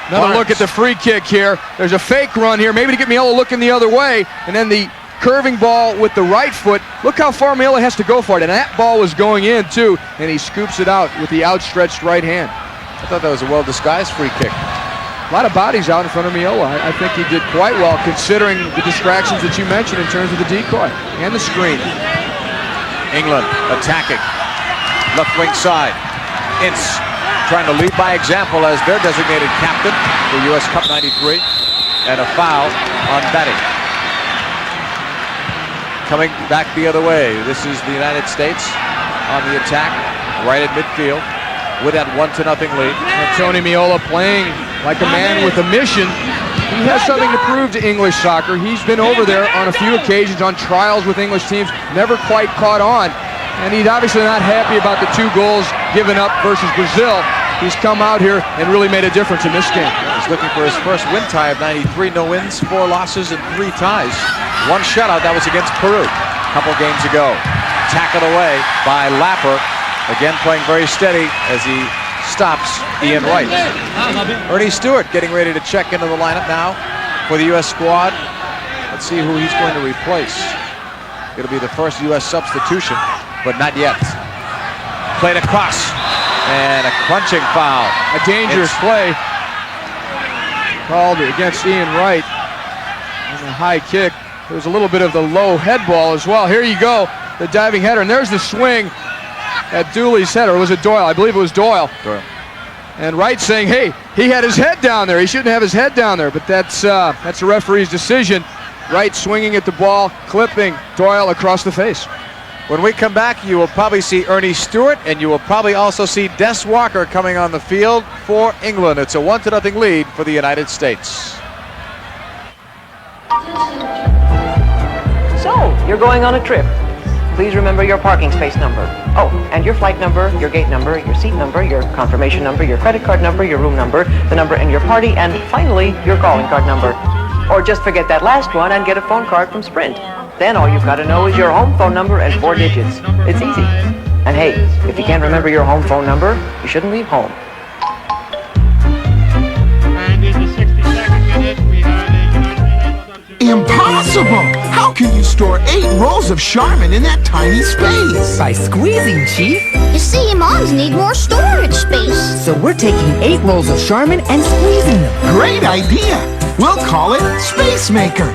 Another look at the free kick here. There's a fake run here, maybe to get Miola looking the other way, and then the curving ball with the right foot. Look how far Miola has to go for it, and that ball was going in too, and he scoops it out with the outstretched right hand. I thought that was a well-disguised free kick. A lot of bodies out in front of Miola. I think he did quite well considering the distractions that you mentioned in terms of the decoy and the screen. England attacking. Left wing side. Ince trying to lead by example as their designated captain for U.S. Cup 93. And a foul on Batty. Coming back the other way. This is the United States on the attack, right at midfield with that 1-0 lead. And Tony Miola playing like a man with a mission. He has something to prove to English soccer. He's been over there on a few occasions on trials with English teams, never quite caught on. And he's obviously not happy about the 2 goals given up versus Brazil. He's come out here and really made a difference in this game. He's looking for his first win tie of 93. No wins, 4 losses, and 3 ties. 1 shutout, that was against Peru a couple games ago. Tackled away by Lapper. Again playing very steady as he stops Ian Wright. Ernie Stewart getting ready to check into the lineup now for the U.S. squad. Let's see who he's going to replace. It'll be the first U.S. substitution, but not yet. Played across, and a crunching foul. A dangerous play called against Ian Wright. And a high kick. There was a little bit of the low head ball as well. Here you go, the diving header, and there's the swing at Dooley's head, or was it Doyle? I believe it was Doyle. And Wright saying, hey, he had his head down there. He shouldn't have his head down there, but that's a referee's decision. Wright swinging at the ball, clipping Doyle across the face. When we come back, you will probably see Ernie Stewart, and you will probably also see Des Walker coming on the field for England. It's a 1-0 lead for the United States. So, you're going on a trip. Please remember your parking space number. Oh, and your flight number, your gate number, your seat number, your confirmation number, your credit card number, your room number, the number in your party, and finally, your calling card number. Or just forget that last one and get a phone card from Sprint. Then all you've got to know is your home phone number and 4 digits. It's easy. And hey, if you can't remember your home phone number, you shouldn't leave home. And in the 62nd minute, we had a Impossible! How can you store 8 rolls of Charmin in that tiny space. By squeezing, Chief. You see, moms need more storage space. So we're taking 8 rolls of Charmin and squeezing them. Great idea. We'll call it Space Maker.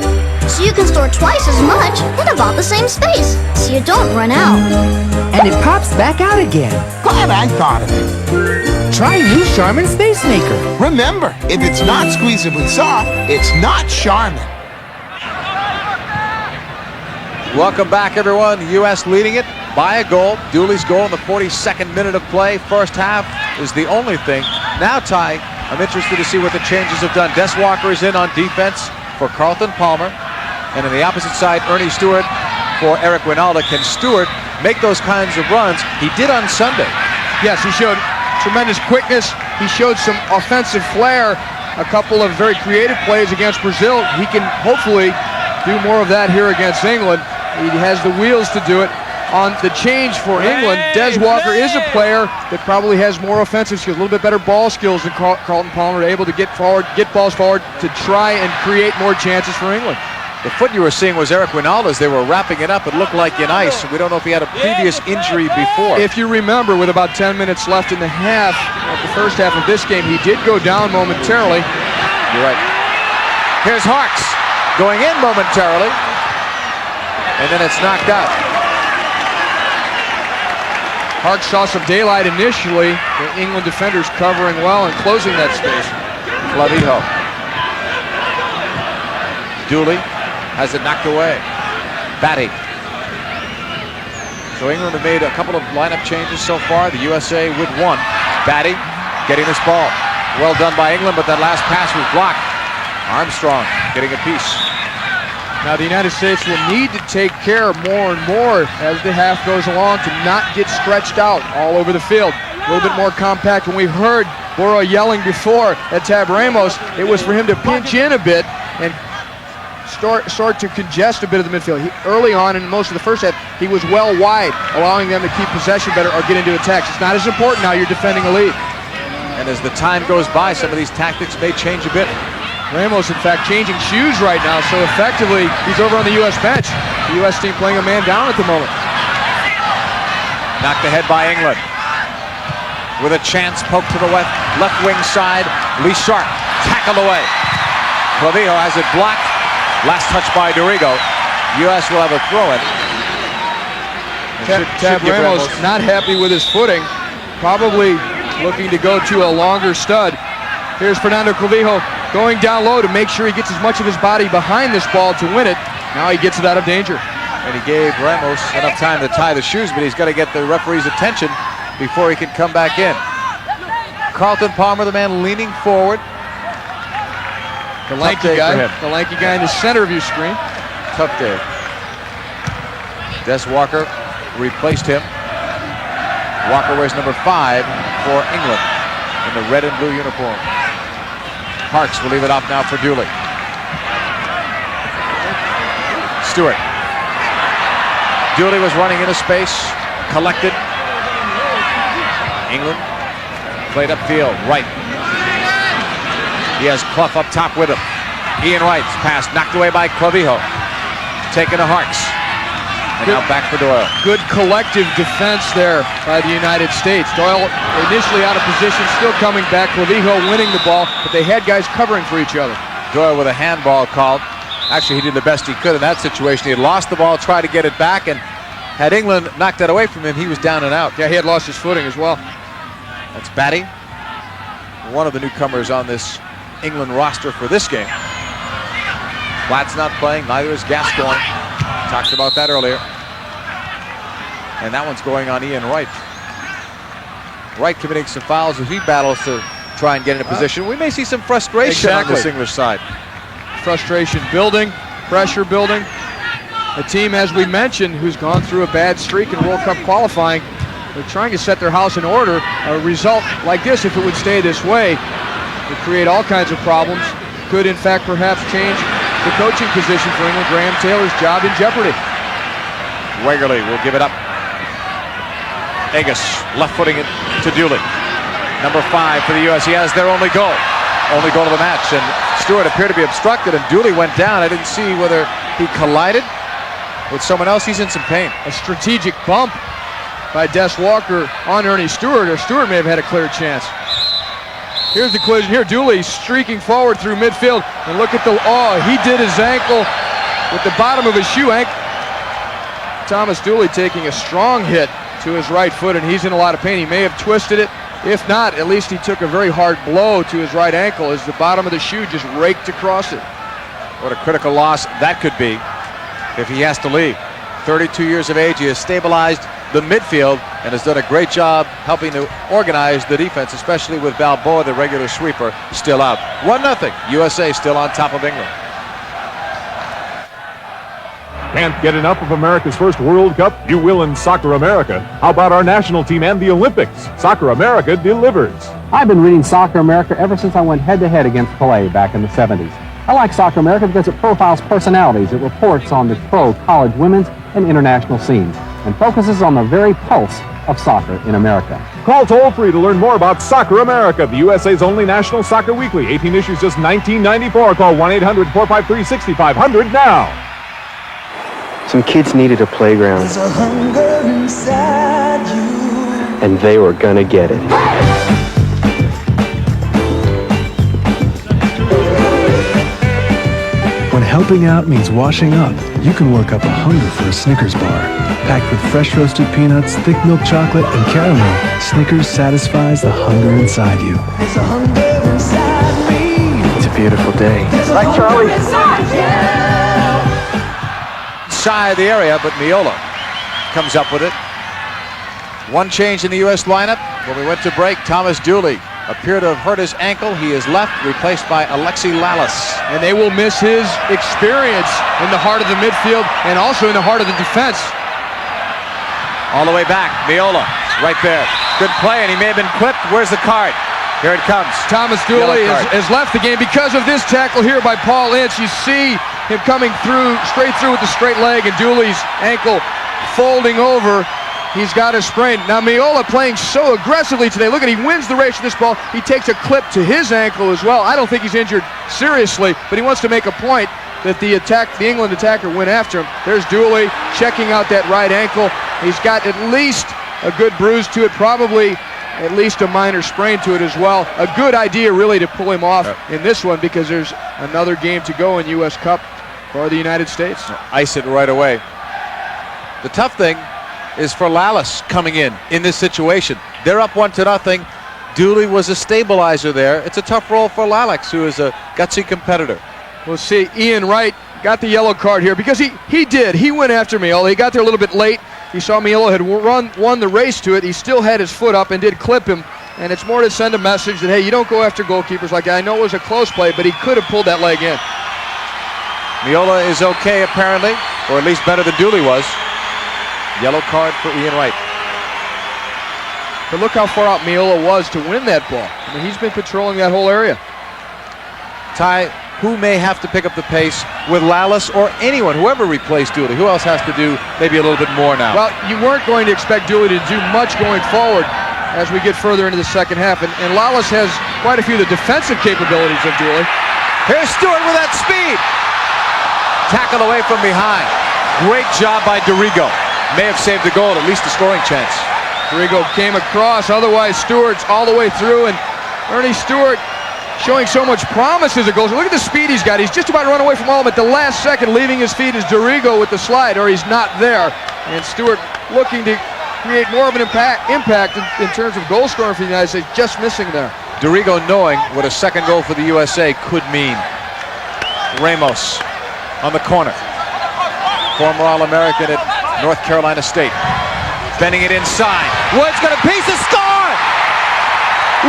So you can store twice as much in about the same space, so you don't run out. And it pops back out again. Glad I thought of it. Try new Charmin Space Maker. Remember, if it's not squeezably soft, it's not Charmin. Welcome back, everyone. The U.S. leading it by a goal. Dooley's goal in the 42nd minute of play. First half is the only thing. Now, Ty, I'm interested to see what the changes have done. Des Walker is in on defense for Carlton Palmer. And on the opposite side, Ernie Stewart for Eric Wynalda. Can Stewart make those kinds of runs? He did on Sunday. Yes, he showed tremendous quickness. He showed some offensive flair. A couple of very creative plays against Brazil. He can hopefully do more of that here against England. He has the wheels to do it. On the change for England, Des Walker is a player that probably has more offensive skills, a little bit better ball skills than Carlton Palmer, able to get forward, get balls forward to try and create more chances for England. The foot you were seeing was Eric Wynalda's. They were wrapping it up. It looked like Ince. We don't know if he had a previous injury before. If you remember, with about 10 minutes left in the half, the first half of this game, he did go down momentarily. You're right. Here's Harkes going in momentarily, and then it's knocked out. Harkes saw some daylight initially. The England defenders covering well and closing that space. Clavijo. Dooley has it knocked away. Batty. So England have made a couple of lineup changes so far. The USA with one. Batty getting this ball. Well done by England, but that last pass was blocked. Armstrong getting a piece. Now the United States will need to take care more and more as the half goes along to not get stretched out all over the field. A little bit more compact. When we heard Boro yelling before at Tab Ramos, it was for him to pinch in a bit and start to congest a bit of the midfield. Early on in most of the first half, he was well wide, allowing them to keep possession better or get into attacks. It's not as important now you're defending a lead. And as the time goes by, some of these tactics may change a bit. Ramos, in fact, changing shoes right now, so effectively he's over on the U.S. bench. The U.S. team playing a man down at the moment. Knocked ahead by England. With a chance, poke to the left wing side. Lee Sharp tackled away. Clavijo has it blocked. Last touch by Dorigo. U.S. will have a throw-in. Tab Ramos not happy with his footing. Probably looking to go to a longer stud. Here's Fernando Clavijo going down low to make sure he gets as much of his body behind this ball to win it. Now he gets it out of danger. And he gave Ramos enough time to tie the shoes, but he's got to get the referee's attention before he can come back in. Carlton Palmer, the man leaning forward. The lanky guy in the center of your screen. Tough day. Des Walker replaced him. Walker wears number 5 for England in the red and blue uniform. Harkes will leave it off now for Dooley. Stewart. Dooley was running into space, collected. England played upfield, right. He has Clough up top with him. Ian Wright's pass knocked away by Clavijo. Taken to Harkes. And now back for Doyle. Good collective defense there by the United States. Doyle initially out of position, still coming back. Clavijo winning the ball, but they had guys covering for each other. Doyle with a handball called. Actually, he did the best he could in that situation. He had lost the ball, tried to get it back, and had England knocked that away from him, he was down and out. Yeah, he had lost his footing as well. That's Batty, one of the newcomers on this England roster for this game. Platt's not playing, neither is Gascoigne. Talked about that earlier. And that one's going on Ian Wright. Wright committing some fouls as he battles to try and get in a position. We may see some frustration on this English side. Frustration building, pressure building. A team, as we mentioned, who's gone through a bad streak in World Cup qualifying. They're trying to set their house in order. A result like this, if it would stay this way, would create all kinds of problems. Could, in fact, perhaps change the coaching position for England. Graham Taylor's job in jeopardy. Wegerle will give it up. Agus left footing it to Dooley. Number 5 for the U.S. He has their only goal of the match. And Stewart appeared to be obstructed, and Dooley went down. I didn't see whether he collided with someone else, he's in some pain. A strategic bump by Des Walker on Ernie Stewart, or Stewart may have had a clear chance. Here's the collision here. Dooley streaking forward through midfield, and look at the, he did his ankle with the bottom of his shoe. Thomas Dooley taking a strong hit to his right foot, and he's in a lot of pain. He may have twisted it. If not, at least he took a very hard blow to his right ankle as the bottom of the shoe just raked across it. What a critical loss that could be if he has to leave. 32 years of age, he has stabilized the midfield and has done a great job helping to organize the defense, especially with Balboa, the regular sweeper, still out. 1-0, USA still on top of England. Can't get enough of America's first World Cup? You will in Soccer America. How about our national team and the Olympics? Soccer America delivers. I've been reading Soccer America ever since I went head-to-head against Pelé back in the 70s. I like Soccer America because it profiles personalities. It reports on the pro college women's and international scenes and focuses on the very pulse of soccer in America. Call toll-free to learn more about Soccer America, the USA's only national soccer weekly. 18 issues, just $19.94. Call 1-800-453-6500 now. Some kids needed a playground, There's a hunger inside you. and they were gonna get it. When helping out means washing up, you can work up a hunger for a Snickers bar. Packed with fresh roasted peanuts, thick milk chocolate, and caramel, Snickers satisfies the hunger inside you. There's a hunger inside me. It's a beautiful day. Right, Charlie? Shy of the area, but Miola comes up with it. One change in the U.S. lineup. When we went to break, Thomas Dooley appeared to have hurt his ankle. He is left, replaced by Alexi Lalas. And they will miss his experience in the heart of the midfield and also in the heart of the defense. All the way back, Miola, right there. Good play, and he may have been clipped. Where's the card? Here it comes. Thomas Dooley has left the game because of this tackle here by Paul Ince. You see him coming through, straight through with the straight leg, and Dooley's ankle folding over. He's got a sprain. Now Miola playing so aggressively today. Look at, he wins the race with this ball. He takes a clip to his ankle as well. I don't think he's injured seriously, but he wants to make a point that the England attacker went after him. There's Dooley checking out that right ankle. He's got at least a good bruise to it, probably at least a minor sprain to it as well. A good idea really to pull him off in this one because there's another game to go in U.S. Cup for the United States. Ice it right away. The tough thing is for Lalas coming in this situation. They're up 1-0. Dooley was a stabilizer there. It's a tough role for Lalas, who is a gutsy competitor. We'll see. Ian Wright got the yellow card here because he went after Miola. He got there a little bit late. He saw Miola had won the race to it. He still had his foot up and did clip him. And it's more to send a message that, hey, you don't go after goalkeepers like that. I know it was a close play, but he could have pulled that leg in. Miola is okay, apparently, or at least better than Dooley was. Yellow card for Ian Wright. But look how far out Miola was to win that ball. I mean, he's been patrolling that whole area. Ty, who may have to pick up the pace with Lalas or anyone, whoever replaced Dooley? Who else has to do maybe a little bit more now? Well, you weren't going to expect Dooley to do much going forward as we get further into the second half. And Lalas has quite a few of the defensive capabilities of Dooley. Here's Stewart with that speed. Tackle away from behind. Great job by Dorigo. May have saved the goal, at least a scoring chance. Dorigo came across, otherwise Stewart's all the way through, and Ernie Stewart showing so much promise as a goalkeeper. Look at the speed he's got. He's just about to run away from all of them at the last second. Leaving his feet is Dorigo with the slide, or he's not there. And Stewart looking to create more of an impact in terms of goal scoring for the United States, just missing there. Dorigo knowing what a second goal for the USA could mean. Ramos on the corner. Former All-American at North Carolina State. Bending it inside. Wood's going to piece a score!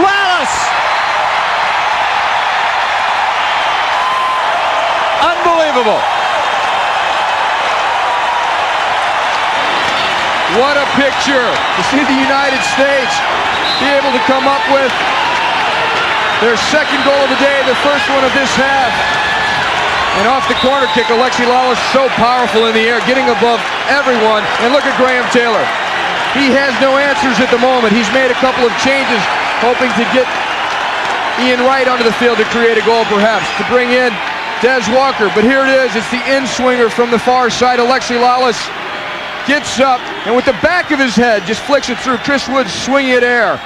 Lalas! Unbelievable. What a picture to see the United States be able to come up with their second goal of the day, the first one of this half. And off the corner kick, Alexi Lalas so powerful in the air, getting above everyone. And look at Graham Taylor. He has no answers at the moment. He's made a couple of changes, hoping to get Ian Wright onto the field to create a goal, perhaps, to bring in Des Walker, but here it is. It's the in-swinger from the far side. Alexi Lalas gets up, and with the back of his head, just flicks it through. Chris Woods swinging it air.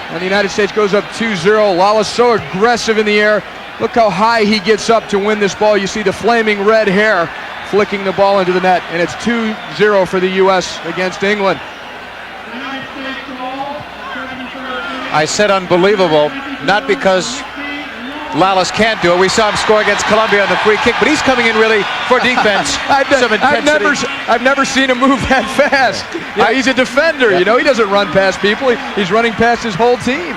And the United States goes up 2-0. Lalas so aggressive in the air. Look how high he gets up to win this ball. You see the flaming red hair flicking the ball into the net, and it's 2-0 for the U.S. against England. I said unbelievable, not because Lalas can't do it. We saw him score against Colombia on the free kick, but he's coming in really for defense. I've never seen him move that fast. Yeah, he's a defender, you know. He doesn't run past people. He's running past his whole team.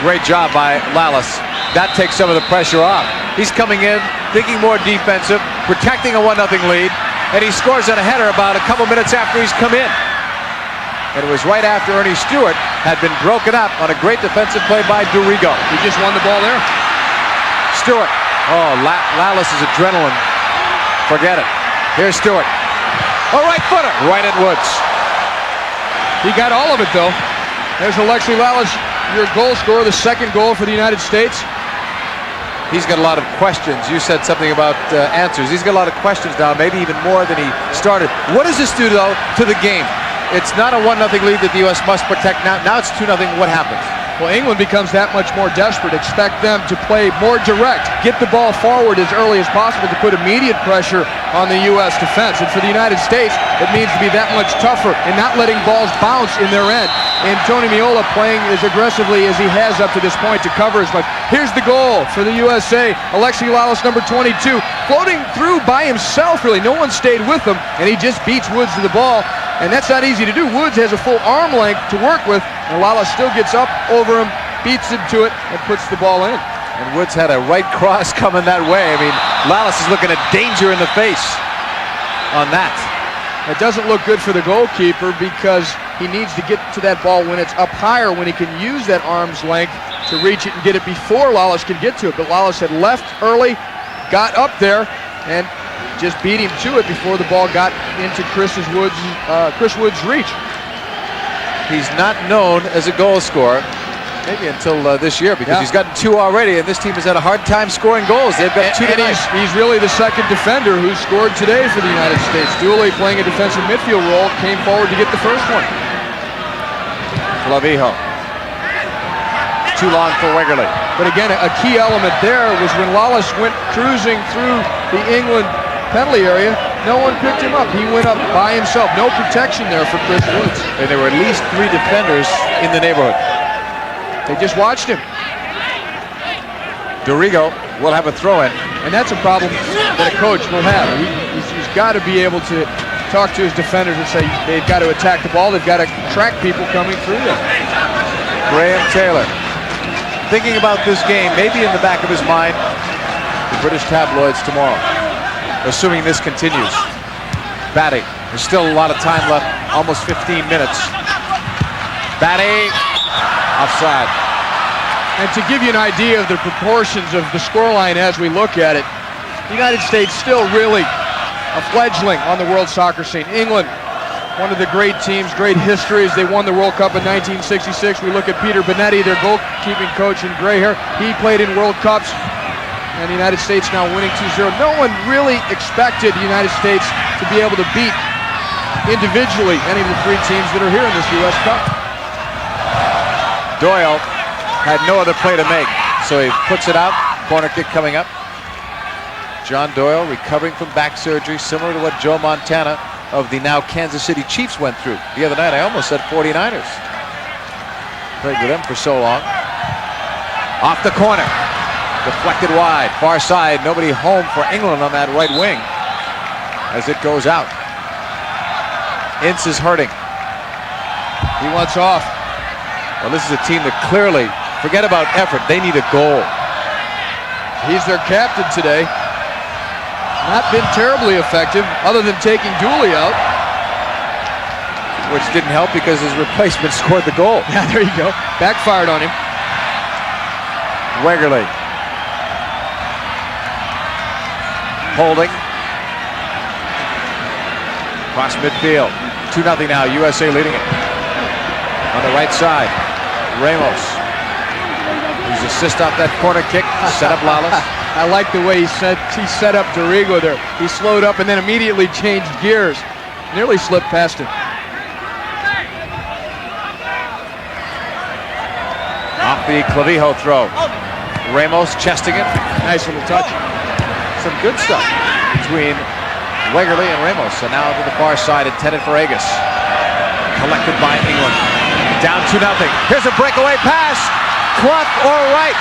Great job by Lalas. That takes some of the pressure off. He's coming in, thinking more defensive, protecting a 1-0 lead, and he scores on a header about a couple minutes after he's come in. And it was right after Ernie Stewart had been broken up on a great defensive play by Dorigo. He just won the ball there. Stewart. Oh, Lalas' adrenaline. Forget it. Here's Stewart. A right footer. Right at Woods. He got all of it, though. There's Alexi Lalas, your goal scorer, the second goal for the United States. He's got a lot of questions. You said something about answers. He's got a lot of questions now, maybe even more than he started. What does this do, though, to the game? It's not a 1-0 lead that the U.S. must protect now. Now it's 2-0. What happens? Well, England becomes that much more desperate. Expect them to play more direct, get the ball forward as early as possible to put immediate pressure on the U.S. defense. And for the United States, it means to be that much tougher and not letting balls bounce in their end. And Tony Meola playing as aggressively as he has up to this point to cover as much. Here's the goal for the USA. Alexi Lalas, number 22, floating through by himself, really. No one stayed with him, and he just beats Woods to the ball. And that's not easy to do. Woods has a full arm length to work with, and Lalas still gets up over him, beats him to it, and puts the ball in. And Woods had a right cross coming that way. I mean, Lalas is looking at danger in the face on that. It doesn't look good for the goalkeeper because he needs to get to that ball when it's up higher, when he can use that arm's length to reach it and get it before Lalas can get to it. But Lalas had left early, got up there, and just beat him to it before the ball got into Chris Woods' reach. He's not known as a goal scorer, maybe until this year, because he's gotten 2 already, and this team has had a hard time scoring goals. They've got 2 tonight. He's really the second defender who scored today for the United States. Dooley, playing a defensive midfield role, came forward to get the first one. Clavijo. Too long for Wegerle. But again, a key element there was when Lalas went cruising through the England penalty area, no one picked him up. He went up by himself. No protection there for Chris Woods. And there were at least 3 defenders in the neighborhood. They just watched him. Dorigo will have a throw-in. And that's a problem that a coach will have. He's got to be able to talk to his defenders and say they've got to attack the ball. They've got to track people coming through them. Graham Taylor, thinking about this game, maybe in the back of his mind, the British tabloids tomorrow, assuming this continues. Batty, there's still a lot of time left, almost 15 minutes. Batty, offside. And to give you an idea of the proportions of the scoreline as we look at it, the United States still really a fledgling on the world soccer scene. England, one of the great teams, great histories. They won the World Cup in 1966. We look at Peter Bonetti, their goalkeeping coach in gray hair. He played in World Cups. And the United States now winning 2-0. No one really expected the United States to be able to beat individually any of the 3 teams that are here in this U.S. Cup. Doyle had no other play to make, so he puts it out. Corner kick coming up. John Doyle recovering from back surgery, similar to what Joe Montana of the now Kansas City Chiefs went through the other night. I almost said 49ers. Played with them for so long. Off the corner. Deflected wide, far side, nobody home for England on that right wing as it goes out. Ince is hurting. He wants off. Well, this is a team that clearly, forget about effort, they need a goal. He's their captain today. Not been terribly effective, other than taking Dooley out. Which didn't help because his replacement scored the goal. Yeah, there you go. Backfired on him. Wegerle. Holding. Cross midfield. 2-0 now. USA leading it. On the right side. Ramos. His assist off that corner kick. Set up Lalas. I like the way he set up Dorigo there. He slowed up and then immediately changed gears. Nearly slipped past him. Off the Clavijo throw. Ramos chesting it. Nice little touch. Some good stuff between Wegerle and Ramos. And now to the far side, intended for Harkes. Collected by England. Down 2-0. Here's a breakaway pass. Clough or Wright.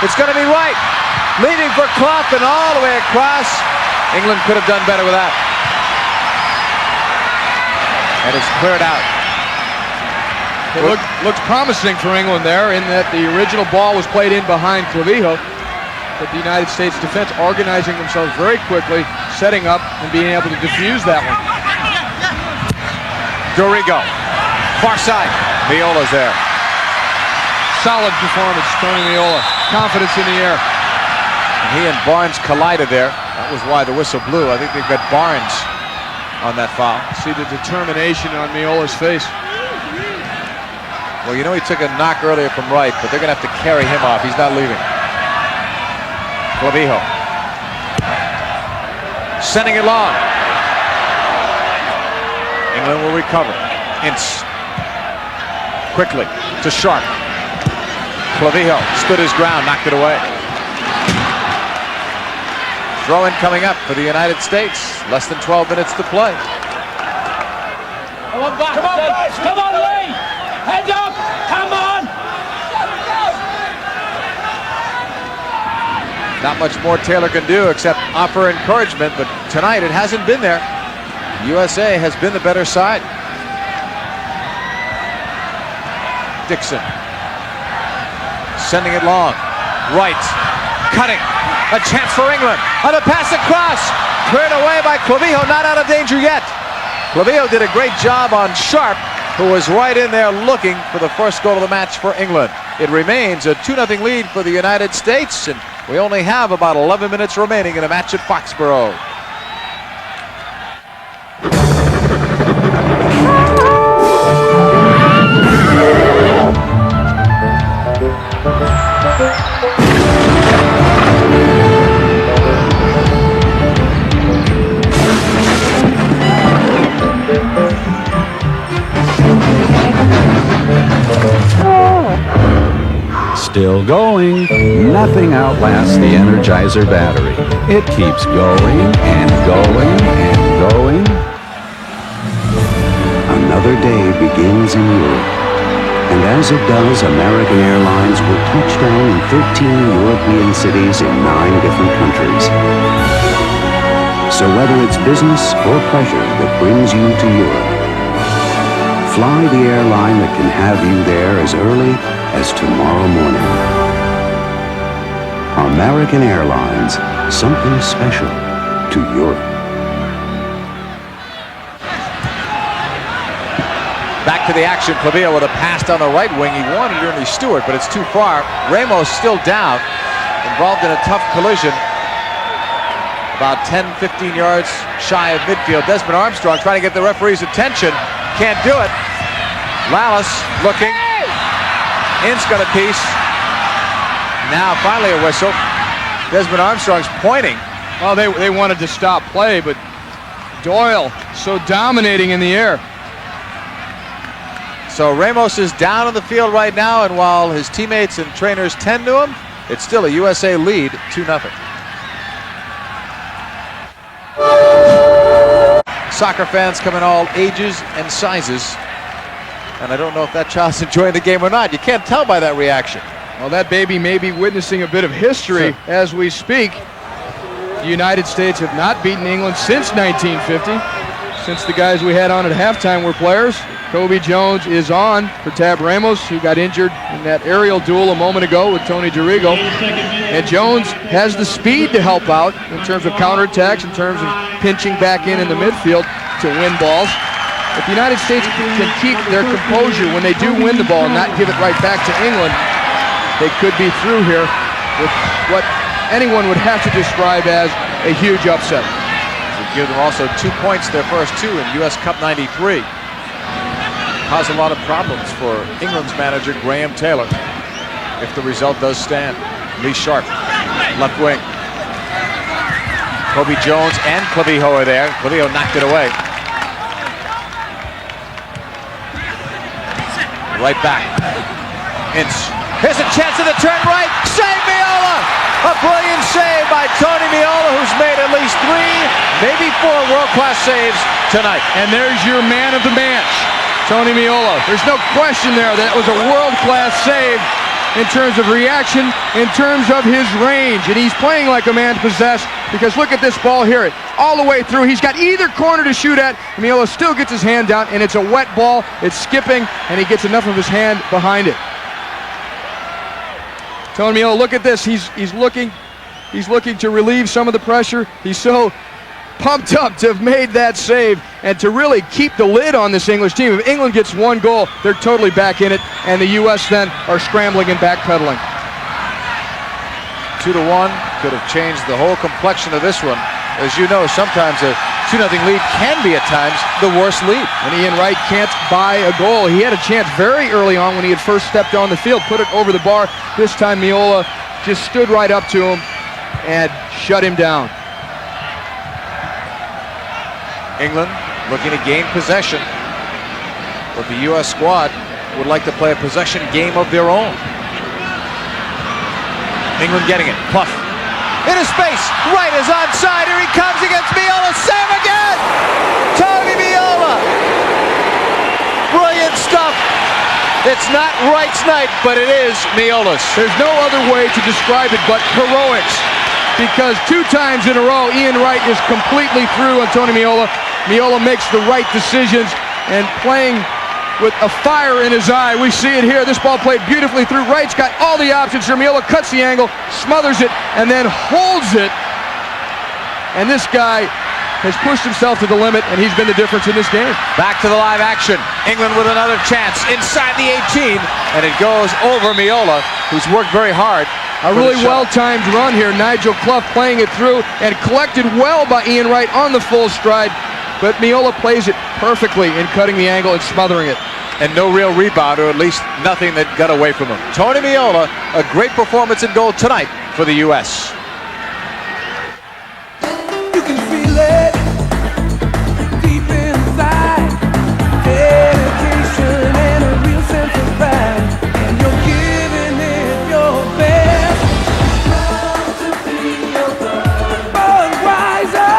It's going to be Wright. Leading for Clough and all the way across. England could have done better with that. And it's cleared out. It looked promising for England there in that the original ball was played in behind Clavijo. But the United States defense organizing themselves very quickly, setting up and being able to defuse that one. Dorigo, far side. Miola's there. Solid performance, Tony Miola. Confidence in the air. And he and Barnes collided there. That was why the whistle blew. I think they've got Barnes on that foul. See the determination on Miola's face. Well, you know he took a knock earlier from Wright, but they're going to have to carry him off. He's not leaving. Clavijo. Sending it long. England will recover. Ince. Quickly to Sharp. Clavijo stood his ground, knocked it away. Throw-in coming up for the United States. Less than 12 minutes to play. Come on, back. Come on, Lee. Head up. Come on. Not much more Taylor can do except offer encouragement, but tonight it hasn't been there. USA has been the better side. Dixon. Sending it long. Wright. Cutting. A chance for England. On the pass across. Cleared away by Clavijo. Not out of danger yet. Clavijo did a great job on Sharp, who was right in there looking for the first goal of the match for England. It remains a 2-0 lead for the United States, and we only have about 11 minutes remaining in a match at Foxborough. Still going. Nothing outlasts the Energizer battery. It keeps going and going and going. Another day begins in Europe. And as it does, American Airlines will touch down in 13 European cities in 9 different countries. So whether it's business or pleasure that brings you to Europe, fly the airline that can have you there as early as tomorrow morning. American Airlines, something special to Europe. Back to the action. Clavijo with a pass down the right wing. He wanted Ernie Stewart, but it's too far. Ramos still down, involved in a tough collision. About 10-15 yards shy of midfield. Desmond Armstrong trying to get the referee's attention. Can't do it. Lallis looking. Ince got a piece. Now finally a whistle. Desmond Armstrong's pointing. Well, they wanted to stop play, but Doyle so dominating in the air. So Ramos is down on the field right now, and while his teammates and trainers tend to him, it's still a USA lead, 2-0. Soccer fans come in all ages and sizes. And I don't know if that child's enjoying the game or not. You can't tell by that reaction. Well, that baby may be witnessing a bit of history as we speak. The United States have not beaten England since 1950, since the guys we had on at halftime were players. Cobi Jones is on for Tab Ramos, who got injured in that aerial duel a moment ago with Tony Dorigo. And Jones has the speed to help out in terms of counterattacks, in terms of pinching back in the midfield to win balls. If the United States can keep their composure when they do win the ball and not give it right back to England, they could be through here with what anyone would have to describe as a huge upset. Would give them also 2 points, their first 2 in US Cup 93. Cause a lot of problems for England's manager, Graham Taylor, if the result does stand. Lee Sharp Left wing. Cobi Jones and Clavijo are there. Clavijo knocked it away. Right back. Ince. Here's a chance in the turn right. Save Meola! A brilliant save by Tony Meola, who's made at least 3, maybe 4 world-class saves tonight. And there's your man of the match, Tony Meola. There's no question there that it was a world-class save in terms of reaction, in terms of his range. And he's playing like a man possessed, because look at this ball here. All the way through. He's got either corner to shoot at. Meola still gets his hand down, and it's a wet ball. It's skipping, and he gets enough of his hand behind it. Tony Meola, look at this. He's looking to relieve some of the pressure. He's so pumped up to have made that save and to really keep the lid on this English team. If England gets 1 goal, they're totally back in it, and the U.S. then are scrambling and backpedaling. 2-1 could have changed the whole complexion of this one. As you know, sometimes a 2-0 lead can be at times the worst lead. And Ian Wright can't buy a goal. He had a chance very early on when he had first stepped on the field, put it over the bar. This time Meola just stood right up to him and shut him down. England looking to gain possession, but the U.S. squad would like to play a possession game of their own. England getting it. Pluff. In his face. Wright is onside. Here he comes against Meola. Save again! Tony Meola! Brilliant stuff. It's not Wright's night, but it is Meola's. There's no other way to describe it but heroics, because 2 times in a row, Ian Wright is completely through on Tony Meola. Meola makes the right decisions and playing with a fire in his eye. We see it here. This ball played beautifully through. Wright's got all the options here. Meola cuts the angle, smothers it, and then holds it. And this guy has pushed himself to the limit, and he's been the difference in this game. Back to the live action. England with another chance inside the 18, and it goes over Meola, who's worked very hard. A really well-timed run here. Nigel Clough playing it through and collected well by Ian Wright on the full stride. But Meola plays it perfectly in cutting the angle and smothering it. And no real rebound, or at least nothing that got away from him. Tony Meola, a great performance in goal tonight for the U.S. You can feel it deep inside. Dedication and a real sense of pride. And you're giving it your best. Proud to be your brother. Born wiser.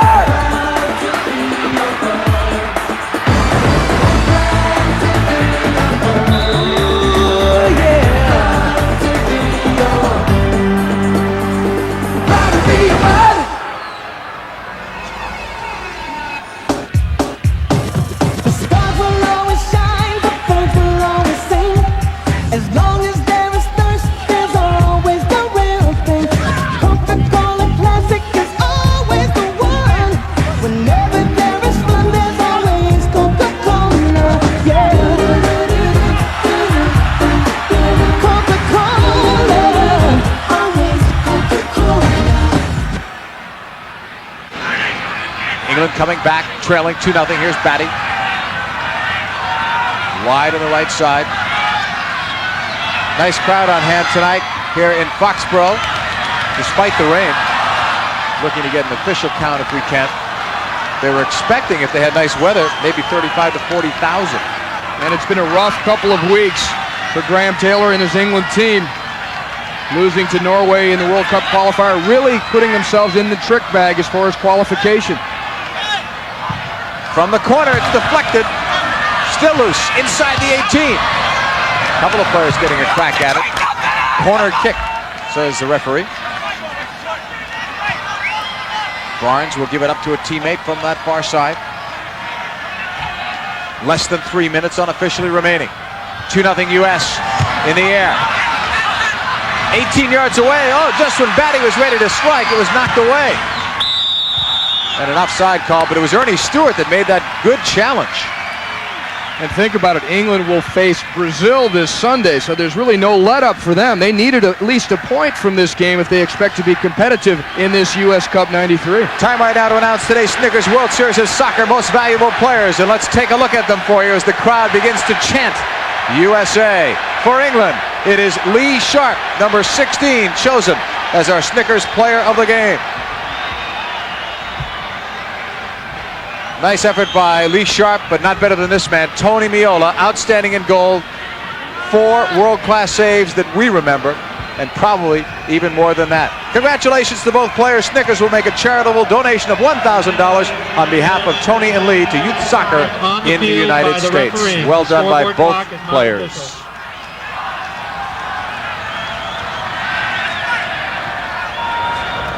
England coming back, trailing 2-0. Here's Batty. Wide on the right side. Nice crowd on hand tonight here in Foxborough, despite the rain. Looking to get an official count if we can. They were expecting, if they had nice weather, maybe 35 to 40,000. And it's been a rough couple of weeks for Graham Taylor and his England team. Losing to Norway in the World Cup qualifier, really putting themselves in the trick bag as far as qualification. From the corner, it's deflected. Still loose, inside the 18. A couple of players getting a crack at it. Corner kick, says the referee. Barnes will give it up to a teammate from that far side. Less than 3 minutes unofficially remaining. 2-0 U.S. in the air. 18 yards away. Oh, just when Batty was ready to strike, it was knocked away. And an offside call, but it was Ernie Stewart that made that good challenge. And think about it, England will face Brazil this Sunday, so there's really no let-up for them. They needed at least a point from this game if they expect to be competitive in this U.S. Cup 93. Time right now to announce today's Snickers World Series of Soccer Most Valuable Players, and let's take a look at them for you as the crowd begins to chant USA. For England, it is Lee Sharp, number 16, chosen as our Snickers player of the game. Nice effort by Lee Sharp, but not better than this man, Tony Meola, outstanding in goal. 4 world-class saves that we remember, and probably even more than that. Congratulations to both players. Snickers will make a charitable donation of $1,000 on behalf of Tony and Lee to youth soccer in the United States. Well done by both players.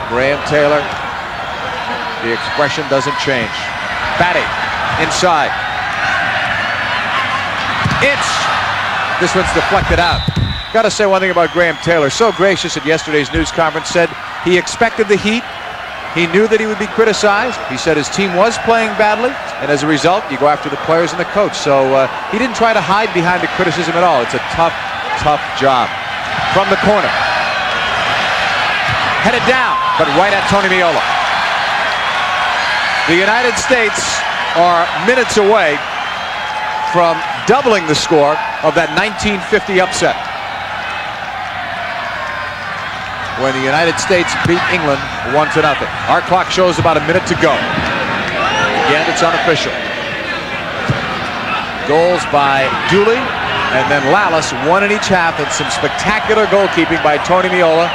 Graham Taylor, the expression doesn't change. Batty, inside. Ince. This one's deflected out. Got to say one thing about Graham Taylor. So gracious at yesterday's news conference. Said he expected the heat. He knew that he would be criticized. He said his team was playing badly, and as a result, you go after the players and the coach. So he didn't try to hide behind the criticism at all. It's a tough, tough job. From the corner. Headed down, but right at Tony Meola. The United States are minutes away from doubling the score of that 1950 upset, when the United States beat England 1-0. Our clock shows about a minute to go. Again, it's unofficial. Goals by Dooley and then Lallis, 1 in each half, and some spectacular goalkeeping by Tony Meola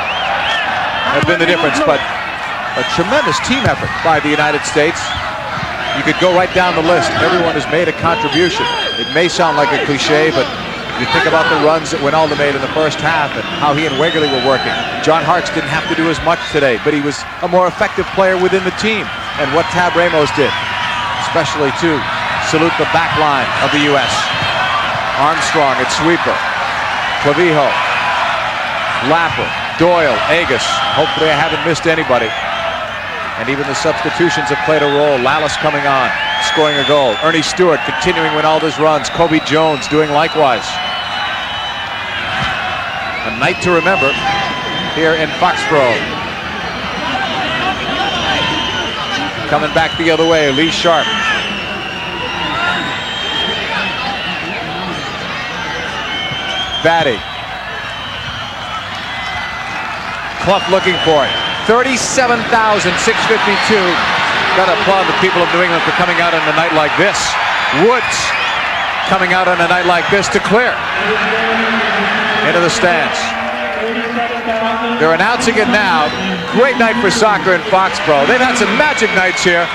have been the difference, but a tremendous team effort by the United States. You could go right down the list. Everyone has made a contribution. It may sound like a cliche, but you think about the runs that Wynalda made in the first half and how he and Wegerle were working. John Harkes didn't have to do as much today, but he was a more effective player within the team. And what Tab Ramos did, especially to salute the back line of the U.S. Armstrong at sweeper. Clavijo. Lapper. Doyle. Agus. Hopefully I haven't missed anybody. And even the substitutions have played a role. Lallis coming on, scoring a goal. Ernie Stewart continuing Wynalda's runs. Cobi Jones doing likewise. A night to remember here in Foxborough. Coming back the other way, Lee Sharp. Batty. Clough looking for it. 37,652. Got to applaud the people of New England for coming out on a night like this. Woods coming out on a night like this to clear into the stands. They're announcing it now. Great night for soccer in Foxborough. They've had some magic nights here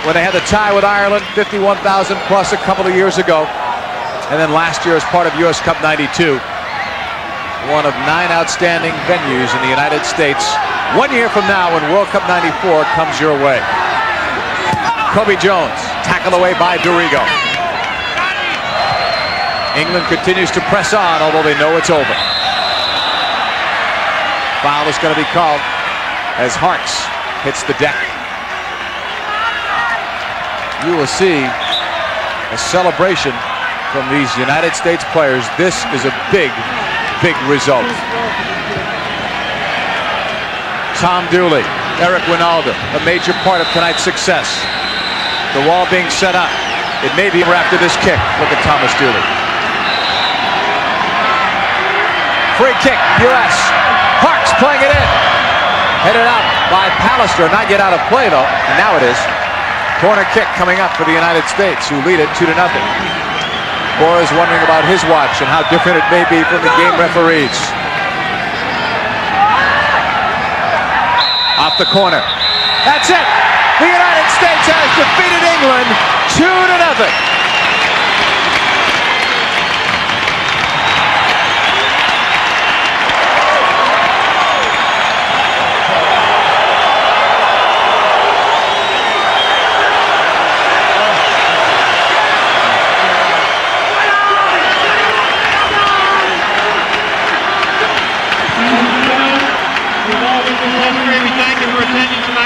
when they had the tie with Ireland, 51,000 plus a couple of years ago. And then last year as part of US Cup 92. One of 9 outstanding venues in the United States. 1 year from now when World Cup 94 comes your way. Cobi Jones, tackled away by Dorigo. England continues to press on, although they know it's over. Foul is going to be called as Harkes hits the deck. You will see a celebration from these United States players. This is a big, big result. Tom Dooley, Eric Wynalda, a major part of tonight's success. The wall being set up. It may be after this kick. Look at Thomas Dooley. Free kick, U.S. Harkes playing it in. Headed out by Pallister. Not yet out of play, though. And now it is. Corner kick coming up for the United States, who lead it 2-0. Bora's wondering about his watch and how different it may be from the game referees. Off the corner. That's it. The United States has defeated England 2-0.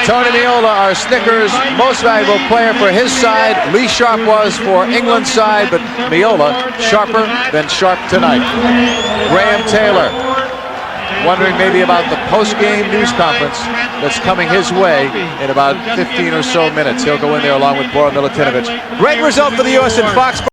Tony Meola, our Snickers most valuable player for his side. Lee Sharp was for England's side, but Meola sharper than Sharp tonight. Graham Taylor wondering maybe about the post-game news conference that's coming his way in about 15 or so minutes. He'll go in there along with Bora Milutinovic. Great result for the U.S. in Foxborough.